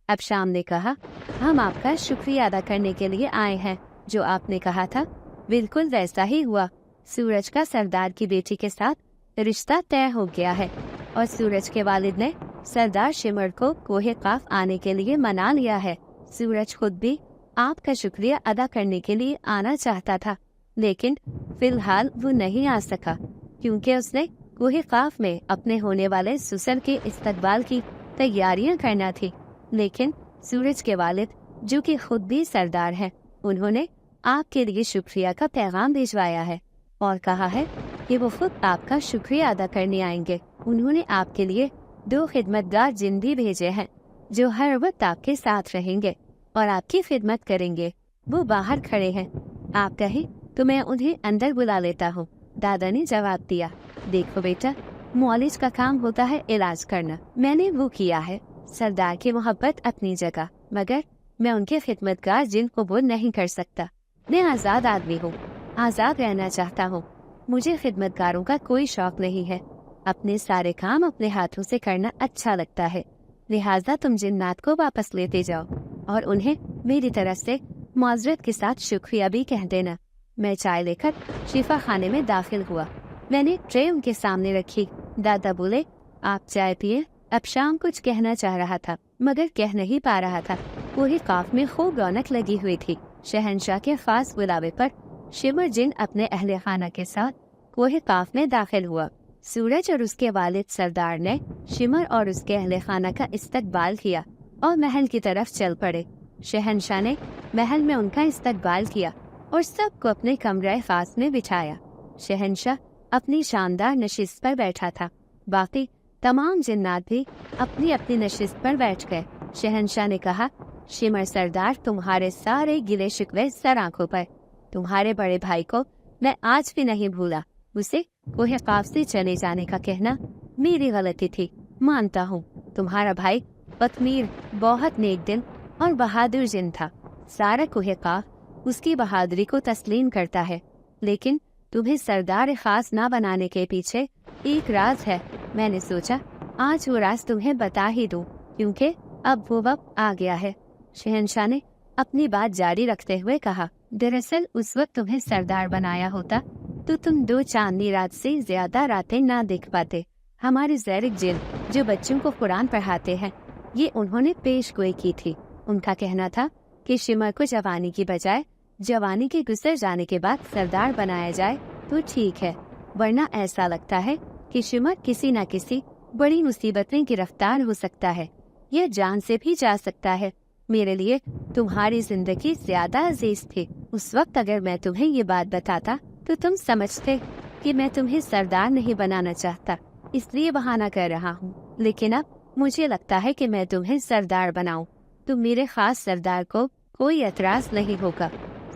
[SPEAKER 1] अब शाम ने कहा, हम आपका शुक्रिया अदा करने के लिए आए हैं। जो आपने कहा था बिल्कुल वैसा ही हुआ। सूरज का सरदार की बेटी के साथ रिश्ता तय हो गया है और सूरज के वालिद ने सरदार शिमर को कोहे काफ आने के लिए मना लिया है। सूरज खुद भी आपका शुक्रिया अदा करने के लिए आना चाहता था, लेकिन फिलहाल वो नहीं आ सका क्योंकि उसने कोहे काफ में अपने होने वाले ससुर के इस्तकबाल की तैयारियां करना थी। लेकिन सूरज के वालिद, जो कि खुद भी सरदार हैं, उन्होंने आपके लिए शुक्रिया का पैगाम भिजवाया है और कहा है कि वो खुद आपका शुक्रिया अदा करने आएंगे। उन्होंने आपके लिए 2 खिदमतगार जिन भी भेजे हैं जो हर वक्त आपके साथ रहेंगे और आपकी खिदमत करेंगे। वो बाहर खड़े हैं। आप कहें तो मैं उन्हें अंदर बुला लेता हूँ। दादा ने जवाब दिया, देखो बेटा, मौलिज का काम होता है इलाज करना। मैंने वो किया है। सरदार की मोहब्बत अपनी जगह, मगर मैं उनके खिदमतगार जिन कबूल नहीं कर सकता। मैं आज़ाद आदमी हूँ, आज़ाद रहना चाहता हूँ। मुझे खिदमतगारों का कोई शौक नहीं है। अपने सारे काम अपने हाथों से करना अच्छा लगता है। लिहाजा तुम जिन्नात को वापस लेते जाओ और उन्हें मेरी तरफ से माजरत के साथ शुक्रिया भी कह देना। मैं चाय लेकर शिफा खाने में दाखिल हुआ। मैंने ट्रे उनके सामने रखी। दादा बोले, आप चाय पिए। अब शाम कुछ कहना चाह रहा था मगर कह नहीं पा रहा था। कोहे काफ में खूब रौनक लगी हुई थी। शहंशाह के खास बुलावे पर शिमर जिन अपने अहले खाना के साथ कोहे काफ में दाखिल हुआ। सूरज और उसके वालिद सरदार ने शिमर और उसके अहले खाना का इस्तकबाल किया और महल की तरफ चल पड़े। शहंशाह ने महल में उनका इस्तकबाल किया और सबको अपने कमरे खास में बिठाया। शहंशाह अपनी शानदार नशिस्त पर बैठा था। बाकी तमाम जिन्नात भी अपनी अपनी नशिस्त पर बैठ गए। शहंशाह ने कहा, शिमर सरदार, तुम्हारे सारे गिले शिकवे सर आंखों पर। तुम्हारे बड़े भाई को मैं आज भी नहीं भूला। उसे कोहे काफ से चले जाने का कहना मेरी गलती थी, मानता हूँ। तुम्हारा भाई पतमीर बहुत नेक दिल और बहादुर जिन था। सारा कोहे काफ उसकी बहादुरी को तस्लीम करता है, लेकिन तुम्हें सरदार खास ना बनाने के पीछे एक राज है। मैंने सोचा आज वो राज तुम्हें बता ही दूं, क्योंकि अब वो वक्त आ गया है। शहंशाह ने अपनी बात जारी रखते हुए कहा, दरअसल उस वक्त तुम्हें सरदार बनाया होता तो तुम 2 चांदनी रात से ज्यादा रातें ना देख पाते। हमारे ज़ैरिक जिन जो बच्चों को कुरान पढ़ाते हैं, ये उन्होंने पेश गोई की थी। उनका कहना था कि शिमर को जवानी की बजाय जवानी के गुजर जाने के बाद सरदार बनाया जाए तो ठीक है, वरना ऐसा लगता है कि शिमर किसी न किसी बड़ी मुसीबत में गिरफ्तार हो सकता है। यह जान से भी जा सकता है। मेरे लिए तुम्हारी जिंदगी ज्यादा अजीज थी। उस वक्त अगर मैं तुम्हें ये बात बताता तो तुम समझते कि मैं तुम्हें सरदार नहीं बनाना चाहता, इसलिए बहाना कर रहा हूँ। लेकिन अब मुझे लगता है कि मैं तुम्हें सरदार बनाऊं। तुम मेरे खास सरदार को कोई एतराज नहीं होगा।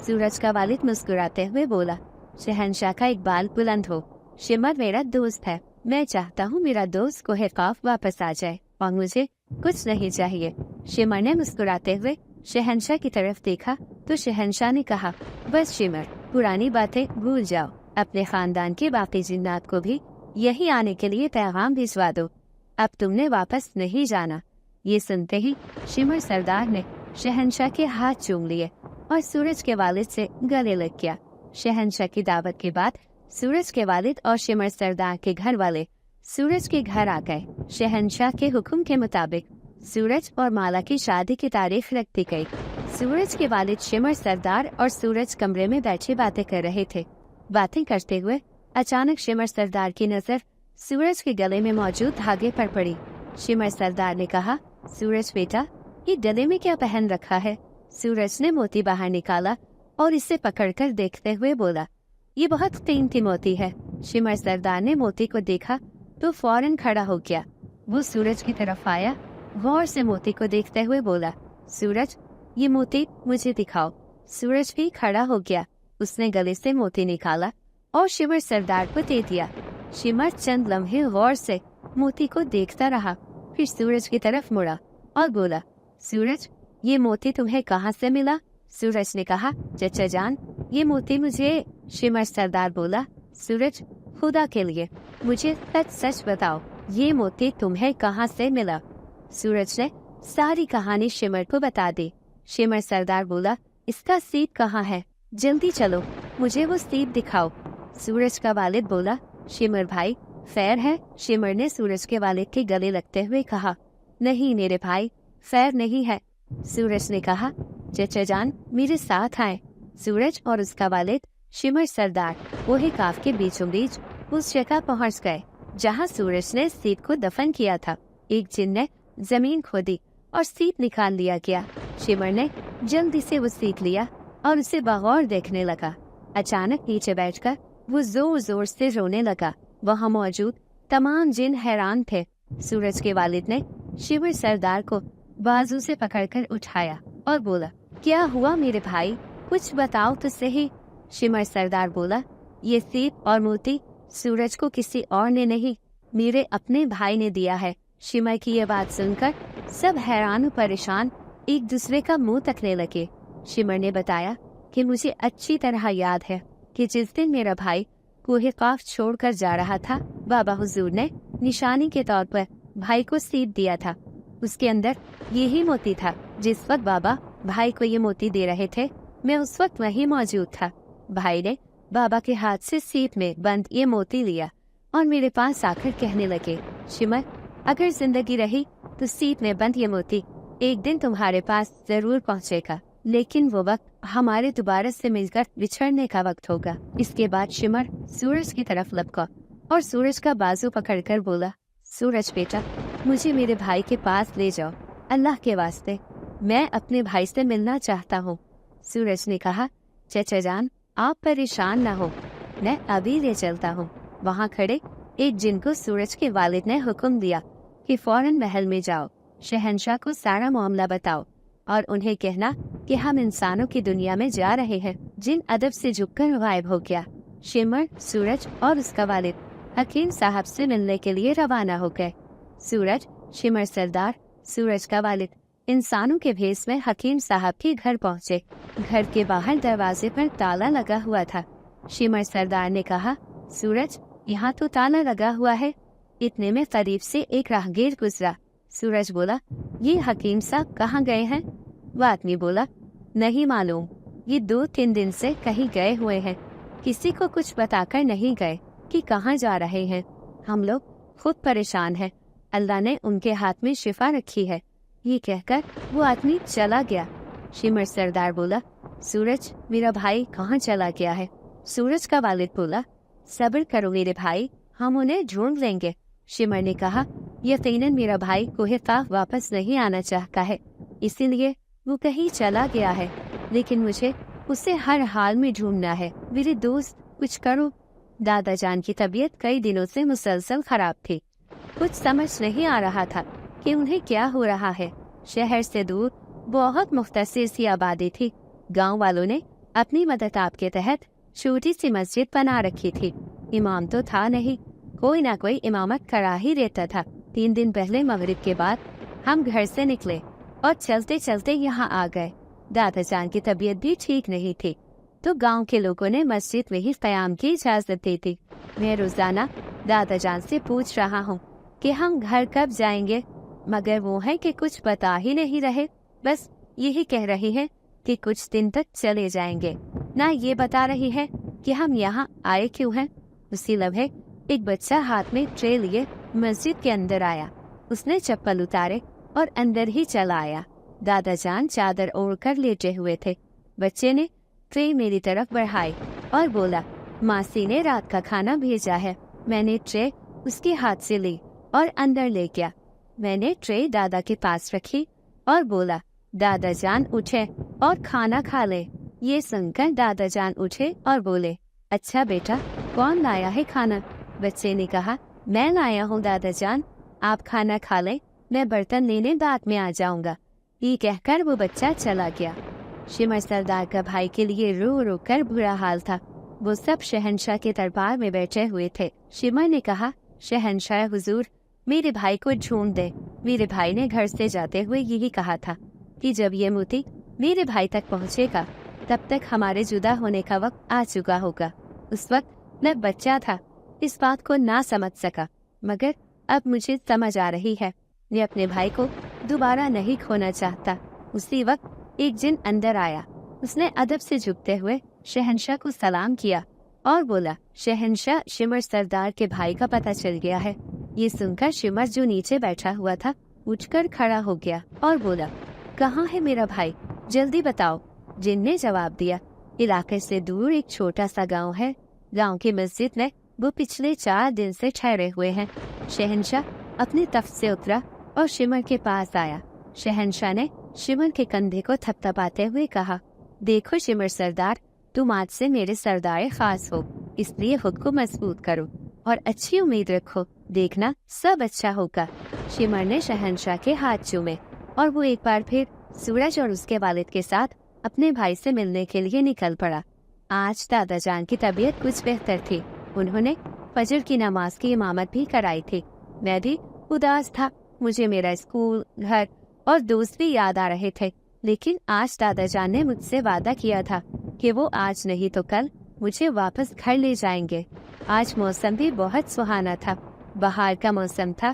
[SPEAKER 1] सूरज का वालिद मुस्कुराते हुए बोला, शहंशाह का इकबाल बुलंद हो। शिमर मेरा दोस्त है। मैं चाहता हूँ मेरा दोस्त कोहिकाफ वापस आ जाए और मुझे कुछ नहीं चाहिए। शिमर ने मुस्कुराते हुए शहंशाह की तरफ देखा तो शहंशाह ने कहा, बस शिमर, पुरानी बातें भूल जाओ। अपने खानदान के बाकी जिन्नात को भी यही आने के लिए पैगाम भिजवा दो। अब तुमने वापस नहीं जाना। ये सुनते ही शिमर सरदार ने शहंशाह के हाथ चूम लिए और सूरज के वालिद से गले लग गया। शहंशाह की दावत के बाद सूरज के वालिद और शिमर सरदार के घर वाले सूरज के घर आ गए। शहंशाह के हुक्म के मुताबिक सूरज और माला की शादी की तारीख रख दी गई। सूरज के वालिद शिमर सरदार और सूरज कमरे में बैठे बातें कर रहे थे। बातें करते हुए अचानक शिमर सरदार की नजर सूरज के गले में मौजूद धागे पर पड़ी। शिमर सरदार ने कहा, सूरज बेटा, ये गले में क्या पहन रखा है? सूरज ने मोती बाहर निकाला और इसे पकड़कर देखते हुए बोला, ये बहुत कीमती मोती है। शिमर सरदार ने मोती को देखा तो फौरन खड़ा हो गया। वो सूरज की तरफ आया, गौर से मोती को देखते हुए बोला, सूरज, ये मोती मुझे दिखाओ। सूरज भी खड़ा हो गया। उसने गले से मोती निकाला और शिमर सरदार को दे दिया। शिमर चंद लम्हे गौर से मोती को देखता रहा, फिर सूरज की तरफ मुड़ा और बोला, सूरज, ये मोती तुम्हें कहाँ से मिला? सूरज ने कहा, चचा जान, ये मोती मुझे। शिमर सरदार बोला, सूरज, खुदा के लिए मुझे सच सच बताओ, ये मोती तुम्हें कहाँ से मिला? सूरज ने सारी कहानी शिमर को बता दी। शिमर सरदार बोला, इसका सीप कहाँ है? जल्दी चलो, मुझे वो सीप दिखाओ। सूरज का वालिद बोला, शिमर भाई, खैर है? शिमर ने सूरज के वालिद के गले लगते हुए कहा, नहीं मेरे भाई, खैर नहीं है। सूरज ने कहा, चचा जान, मेरे साथ आए। सूरज और उसका वालिद शिमर सरदार कोहिकाफ के बीचों बीच उस जगह पहुंच गए जहां सूरज ने सीप को दफन किया था। एक जिन ने जमीन खोदी और सीप निकाल लिया गया। शिमर ने जल्दी से वो सीप लिया और उसे बगौर देखने लगा। अचानक नीचे बैठकर वो जोर जोर से रोने लगा। वहाँ मौजूद तमाम जिन हैरान थे। सूरज के वालिद ने शिमर सरदार को बाजू से पकड़कर उठाया और बोला, क्या हुआ मेरे भाई, कुछ बताओ तो सही। शिमर सरदार बोला, ये सीप और मोती सूरज को किसी और ने नहीं, मेरे अपने भाई ने दिया है। शिमर की ये बात सुनकर सब हैरान और परेशान एक दूसरे का मुंह तकने लगे। शिमर ने बताया कि मुझे अच्छी तरह याद है कि जिस दिन मेरा भाई कोहिकाफ छोड़कर जा रहा था, बाबा हुजूर ने निशानी के तौर पर भाई को सीप दिया था। उसके अंदर यही मोती था। जिस वक्त बाबा भाई को ये मोती दे रहे थे, मैं उस वक्त वहीं मौजूद था। भाई ने बाबा के हाथ से सीप में बंद ये मोती लिया और मेरे पास आकर कहने लगे, शिमर, अगर जिंदगी रही तो सीप में बंद ये मोती एक दिन तुम्हारे पास जरूर पहुंचेगा, लेकिन वो वक्त हमारे दोबारा से मिलकर बिछड़ने का वक्त होगा। इसके बाद शिमर सूरज की तरफ लपका और सूरज का बाजू पकड़कर बोला, सूरज बेटा, मुझे मेरे भाई के पास ले जाओ, अल्लाह के वास्ते, मैं अपने भाई से मिलना चाहता हूँ। सूरज ने कहा, चचा जान, आप परेशान न हो, मैं अभी ले चलता हूँ। वहाँ खड़े एक जिन को सूरज के वालिद ने हुक्म दिया कि फौरन महल में जाओ, शहंशाह को सारा मामला बताओ और उन्हें कहना कि हम इंसानों की दुनिया में जा रहे हैं। जिन अदब से झुककर गायब हो गया। शिमर, सूरज और उसका वालिद हकीम साहब से मिलने के लिए रवाना हो गए। सूरज, शिमर सरदार, सूरज का वालिद इंसानों के भेस में हकीम साहब के घर पहुँचे। घर के बाहर दरवाजे पर ताला लगा हुआ था। शिमर सरदार ने कहा, सूरज, यहाँ तो ताला लगा हुआ है। इतने में करीब से एक राहगीर गुजरा। सूरज बोला, ये हकीम साहब कहाँ गए हैं? वो आदमी बोला, नहीं मालूम, ये 2-3 दिन से कहीं गए हुए हैं। किसी को कुछ बताकर नहीं गए कि कहाँ जा रहे हैं। हम लोग खुद परेशान हैं। अल्लाह ने उनके हाथ में शिफा रखी है। ये कहकर वो आदमी चला गया। शिमर सरदार बोला, सूरज, मेरा भाई कहाँ चला गया है? सूरज का वालिद बोला, सब्र करो मेरे भाई, हम उन्हें ढूंढ लेंगे। शिमर ने कहा, यकीनन मेरा भाई कोहे ताफ वापस नहीं आना चाहता है, इसीलिए वो कहीं चला गया है, लेकिन मुझे उसे हर हाल में ढूंढना है। मेरे दोस्त कुछ करो। दादा जान की तबीयत कई दिनों से मुसलसल खराब थी। कुछ समझ नहीं आ रहा था कि उन्हें क्या हो रहा है। शहर से दूर बहुत मुख्तसर सी आबादी थी। गांव वालों ने अपनी मदद के तहत छोटी सी मस्जिद बना रखी थी। इमाम तो था नहीं, कोई ना कोई इमामत करा ही रहता था। 3 दिन पहले मगरिब के बाद हम घर से निकले और चलते चलते यहाँ आ गए। दादा जान की तबीयत भी ठीक नहीं थी, तो गांव के लोगों ने मस्जिद में ही क़याम की इजाज़त दी थी। मैं रोज़ाना दादा जान से पूछ रहा हूँ कि हम घर कब जाएंगे, मगर वो है कि कुछ बता ही नहीं रहे। बस यही कह रही है कि कुछ दिन तक चले जाएंगे, ना ये बता रही है कि हम यहाँ आए क्यों हैं। उसी लम्हे एक बच्चा हाथ में ट्रे लिए मस्जिद के अंदर आया। उसने चप्पल उतारे और अंदर ही चला आया। दादा जान चादर ओढ़ कर लेटे हुए थे। बच्चे ने ट्रे मेरी तरफ बढ़ाई और बोला, मासी ने रात का खाना भेजा है। मैंने ट्रे उसके हाथ से ली और अंदर ले गया। मैंने ट्रे दादा के पास रखी और बोला, दादा जान उठे और खाना खा ले। ये सुनकर दादा जान उठे और बोले, अच्छा बेटा, कौन लाया है खाना? बच्चे ने कहा, मैं लाया हूँ दादा जान, आप खाना खा लें, मैं बर्तन लेने बाद में आ जाऊंगा। ये कहकर वो बच्चा चला गया। शिमर सरदार का भाई के लिए रो रो कर बुरा हाल था। वो सब शहंशाह के दरबार में बैठे हुए थे। शिमर ने कहा, शहंशाह हुजूर, मेरे भाई को ढूंढ दे। मेरे भाई ने घर से जाते हुए यही कहा था कि जब ये मोती मेरे भाई तक पहुँचेगा तब तक हमारे जुदा होने का वक्त आ चुका होगा। उस वक्त मैं बच्चा था, इस बात को ना समझ सका, मगर अब मुझे समझ आ रही है। मैं अपने भाई को दोबारा नहीं खोना चाहता। उसी वक्त एक जिन अंदर आया। उसने अदब से झुकते हुए शहंशाह को सलाम किया और बोला, शहंशाह, शिमर सरदार के भाई का पता चल गया है। ये सुनकर शिमर जो नीचे बैठा हुआ था उठकर खड़ा हो गया और बोला, कहाँ है मेरा भाई, जल्दी बताओ। जिन ने जवाब दिया, इलाके से दूर एक छोटा सा गांव है। गांव की मस्जिद में वो पिछले 4 दिन से ठहरे हुए हैं। शहंशाह अपनी तख्त से उतरा और शिमर के पास आया। शहंशाह ने शिमर के कंधे को थपथपाते हुए कहा, देखो शिमर सरदार, तुम आज से मेरे सरदार खास हो, इसलिए खुद को मजबूत करो और अच्छी उम्मीद रखो, देखना सब अच्छा होगा। शिमर ने शहंशाह के हाथ चूमे और वो एक बार फिर सूरज और उसके वालिद के साथ अपने भाई से मिलने के लिए निकल पड़ा। आज दादा जान की तबीयत कुछ बेहतर थी। उन्होंने फजर की नमाज की इमामत भी कराई थी। मैं भी उदास था। मुझे मेरा स्कूल, घर और दोस्त भी याद आ रहे थे, लेकिन आज दादा जान ने मुझसे वादा किया था कि वो आज नहीं तो कल मुझे वापस घर ले जाएंगे। आज मौसम भी बहुत सुहाना था, बहार का मौसम था।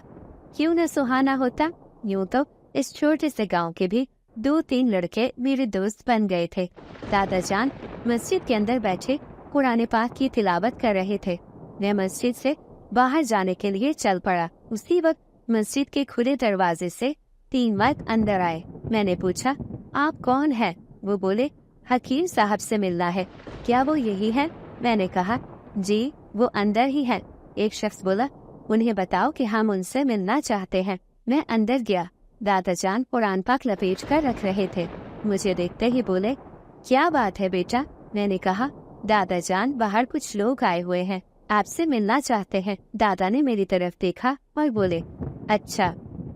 [SPEAKER 1] क्यों न सुहाना होता। यूं तो इस छोटे से गांव के भी 2-3 लड़के मेरे दोस्त बन गए थे। दादा जान मस्जिद के अंदर बैठे कुरान पाक की तिलावत कर रहे थे। मैं मस्जिद से बाहर जाने के लिए चल पड़ा। उसी वक्त मस्जिद के खुले दरवाजे से 3 मर्द अंदर आए। मैंने पूछा, आप कौन हैं? वो बोले, हकीम साहब से मिलना है। क्या वो यही है? मैंने कहा, जी वो अंदर ही है। एक शख्स बोला, उन्हें बताओ कि हम उनसे मिलना चाहते हैं। मैं अंदर गया। दादा जान कुरान पाक लपेट कर रख रहे थे। मुझे देखते ही बोले, क्या बात है बेटा? मैंने कहा, दादा जान, बाहर कुछ लोग आए हुए हैं, आपसे मिलना चाहते हैं। दादा ने मेरी तरफ देखा और बोले, अच्छा।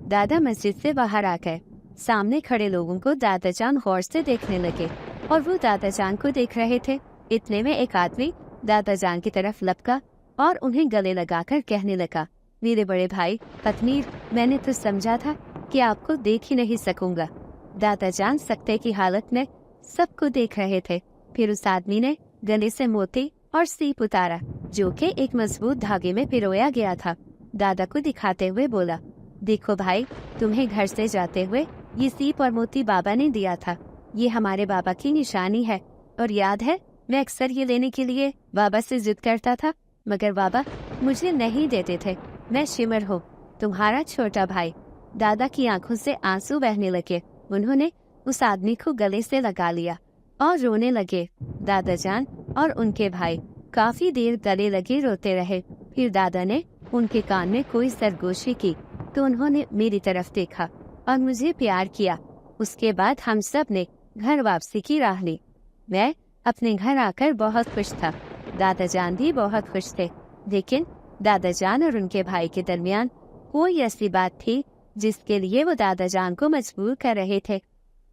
[SPEAKER 1] दादा मस्जिद से बाहर आ गए। सामने खड़े लोगों को दादा जान गौर से देखने लगे और वो दादा जान को देख रहे थे। इतने में एक आदमी दादा जान की तरफ लपका और उन्हें गले लगाकर कहने लगा, मेरे बड़े भाई पत्नीर, मैंने तो समझा था कि आपको देख ही नहीं सकूंगा। दादा जान सकते की हालत में सबको देख रहे थे। फिर उस आदमी ने गले से मोती और सीप उतारा, जो कि एक मजबूत धागे में पिरोया गया था। दादा को दिखाते हुए बोला, देखो भाई, तुम्हें घर से जाते हुए ये सीप और मोती बाबा ने दिया था। ये हमारे बाबा की निशानी है। और याद है, मैं अक्सर ये लेने के लिए बाबा से जिद करता था, मगर बाबा मुझे नहीं देते थे। मैं शिमर हूँ, तुम्हारा छोटा भाई। दादा की आंखों से आंसू बहने लगे। उन्होंने उस आदमी को गले से लगा लिया और रोने लगे। दादा जान और उनके भाई काफी देर गले लगे रोते रहे। फिर दादा ने उनके कान में कोई सरगोशी की तो उन्होंने मेरी तरफ देखा और मुझे प्यार किया। उसके बाद हम सब ने घर वापसी की राह ली। मैं अपने घर आकर बहुत खुश था। दादा जान भी बहुत खुश थे, लेकिन दादा जान और उनके भाई के दरमियान कोई ऐसी बात थी जिसके लिए वो दादा जान को मजबूर कर रहे थे,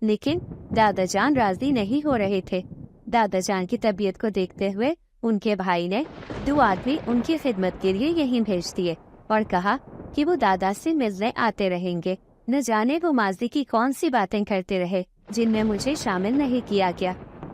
[SPEAKER 1] लेकिन दादा जान राजी नहीं हो रहे थे। दादा जान की तबीयत को देखते हुए उनके भाई ने 2 आदमी उनकी खिदमत के लिए यहीं भेज दिए और कहा कि वो दादा से मिलने आते रहेंगे। न जाने वो माजी की कौन सी बातें करते रहे जिनमें मुझे शामिल नहीं किया गया।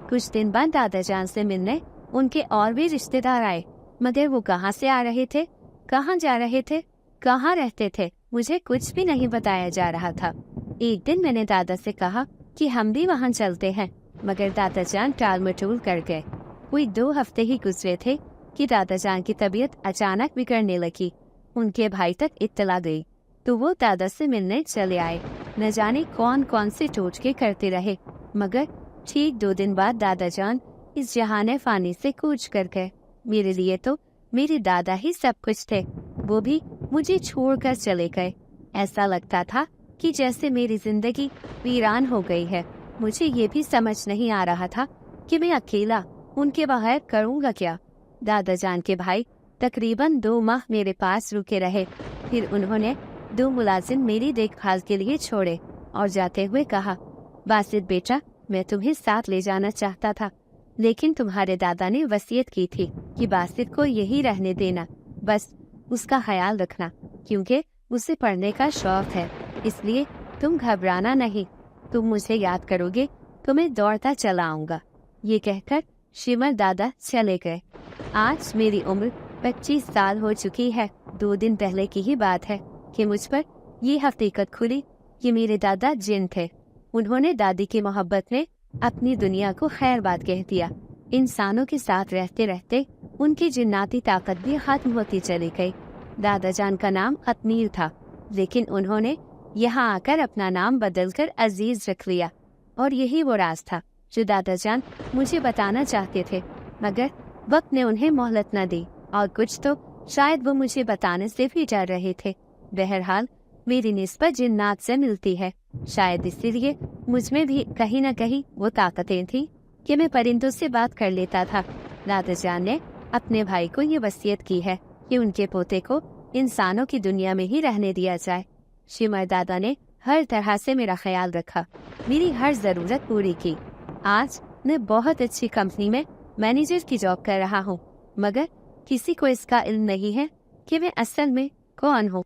[SPEAKER 1] कुछ दिन बाद दादा जान से मिलने उनके और भी रिश्तेदार आए, मगर वो कहाँ से आ रहे थे, कहाँ जा रहे थे, कहाँ रहते थे, मुझे कुछ भी नहीं बताया जा रहा था। एक दिन मैंने दादा से कहा कि हम भी वहाँ चलते हैं, मगर दादा जान टाल मटोल कर गए। कोई 2 हफ्ते ही गुजरे थे कि दादा जान की तबीयत अचानक बिगड़ने लगी। उनके भाई तक इत्तला गई तो वो दादा से मिलने चले आए। न जाने कौन कौन से टोटके करते रहे, मगर ठीक 2 दिन बाद दादा जान इस जहाने फानी से कूच कर गए। मेरे लिए तो मेरे दादा ही सब कुछ थे, वो भी मुझे छोड़कर चले गए। ऐसा लगता था कि जैसे मेरी जिंदगी वीरान हो गई है। मुझे ये भी समझ नहीं आ रहा था कि मैं अकेला उनके बगैर करूँगा क्या। दादा जान के भाई तकरीबन 2 माह मेरे पास रुके रहे। फिर उन्होंने 2 मुलाजिम मेरी देखभाल के लिए छोड़े और जाते हुए कहा, बासित बेटा, मैं तुम्हें साथ ले जाना चाहता था, लेकिन तुम्हारे दादा ने वसीयत की थी कि बासित को यही रहने देना, बस उसका ख्याल रखना, क्योंकि उसे पढ़ने का शौक है, इसलिए तुम घबराना नहीं। तुम मुझे याद करोगे तो मैं दौड़ता चला आऊँगा। ये कहकर शिमर दादा चले गए। आज मेरी उम्र 25 साल हो चुकी है। 2 दिन पहले की ही बात है कि मुझ पर ये हकीकत खुली कि मेरे दादा जिन थे। उन्होंने दादी की मोहब्बत में अपनी दुनिया को खैरबाद कह दिया। इंसानों के साथ रहते रहते उनकी जिन्नाती ताकत भी खत्म होती चली गई। दादा जान का नाम अतमीर था, लेकिन उन्होंने यहाँ आकर अपना नाम बदलकर अजीज रख लिया, और यही वो राज था जो दादा जान मुझे बताना चाहते थे, मगर वक्त ने उन्हें मोहलत न दी, और कुछ तो शायद वो मुझे बताने से भी डर रहे थे। बहरहाल मेरी निस्बत जिन्नात से मिलती है, शायद इसीलिए मुझ में भी कहीं न कहीं वो ताकतें थी कि मैं परिंदों से बात कर लेता था। दादा जान ने अपने भाई को ये वसीयत की है कि उनके पोते को इंसानों की दुनिया में ही रहने दिया जाए। शिमर दादा ने हर तरह से मेरा ख्याल रखा, मेरी हर जरूरत पूरी की। आज मैं बहुत अच्छी कंपनी में मैनेजर की जॉब कर रहा हूँ, मगर किसी को इसका इल्म नहीं है कि मैं असल में कौन हूँ।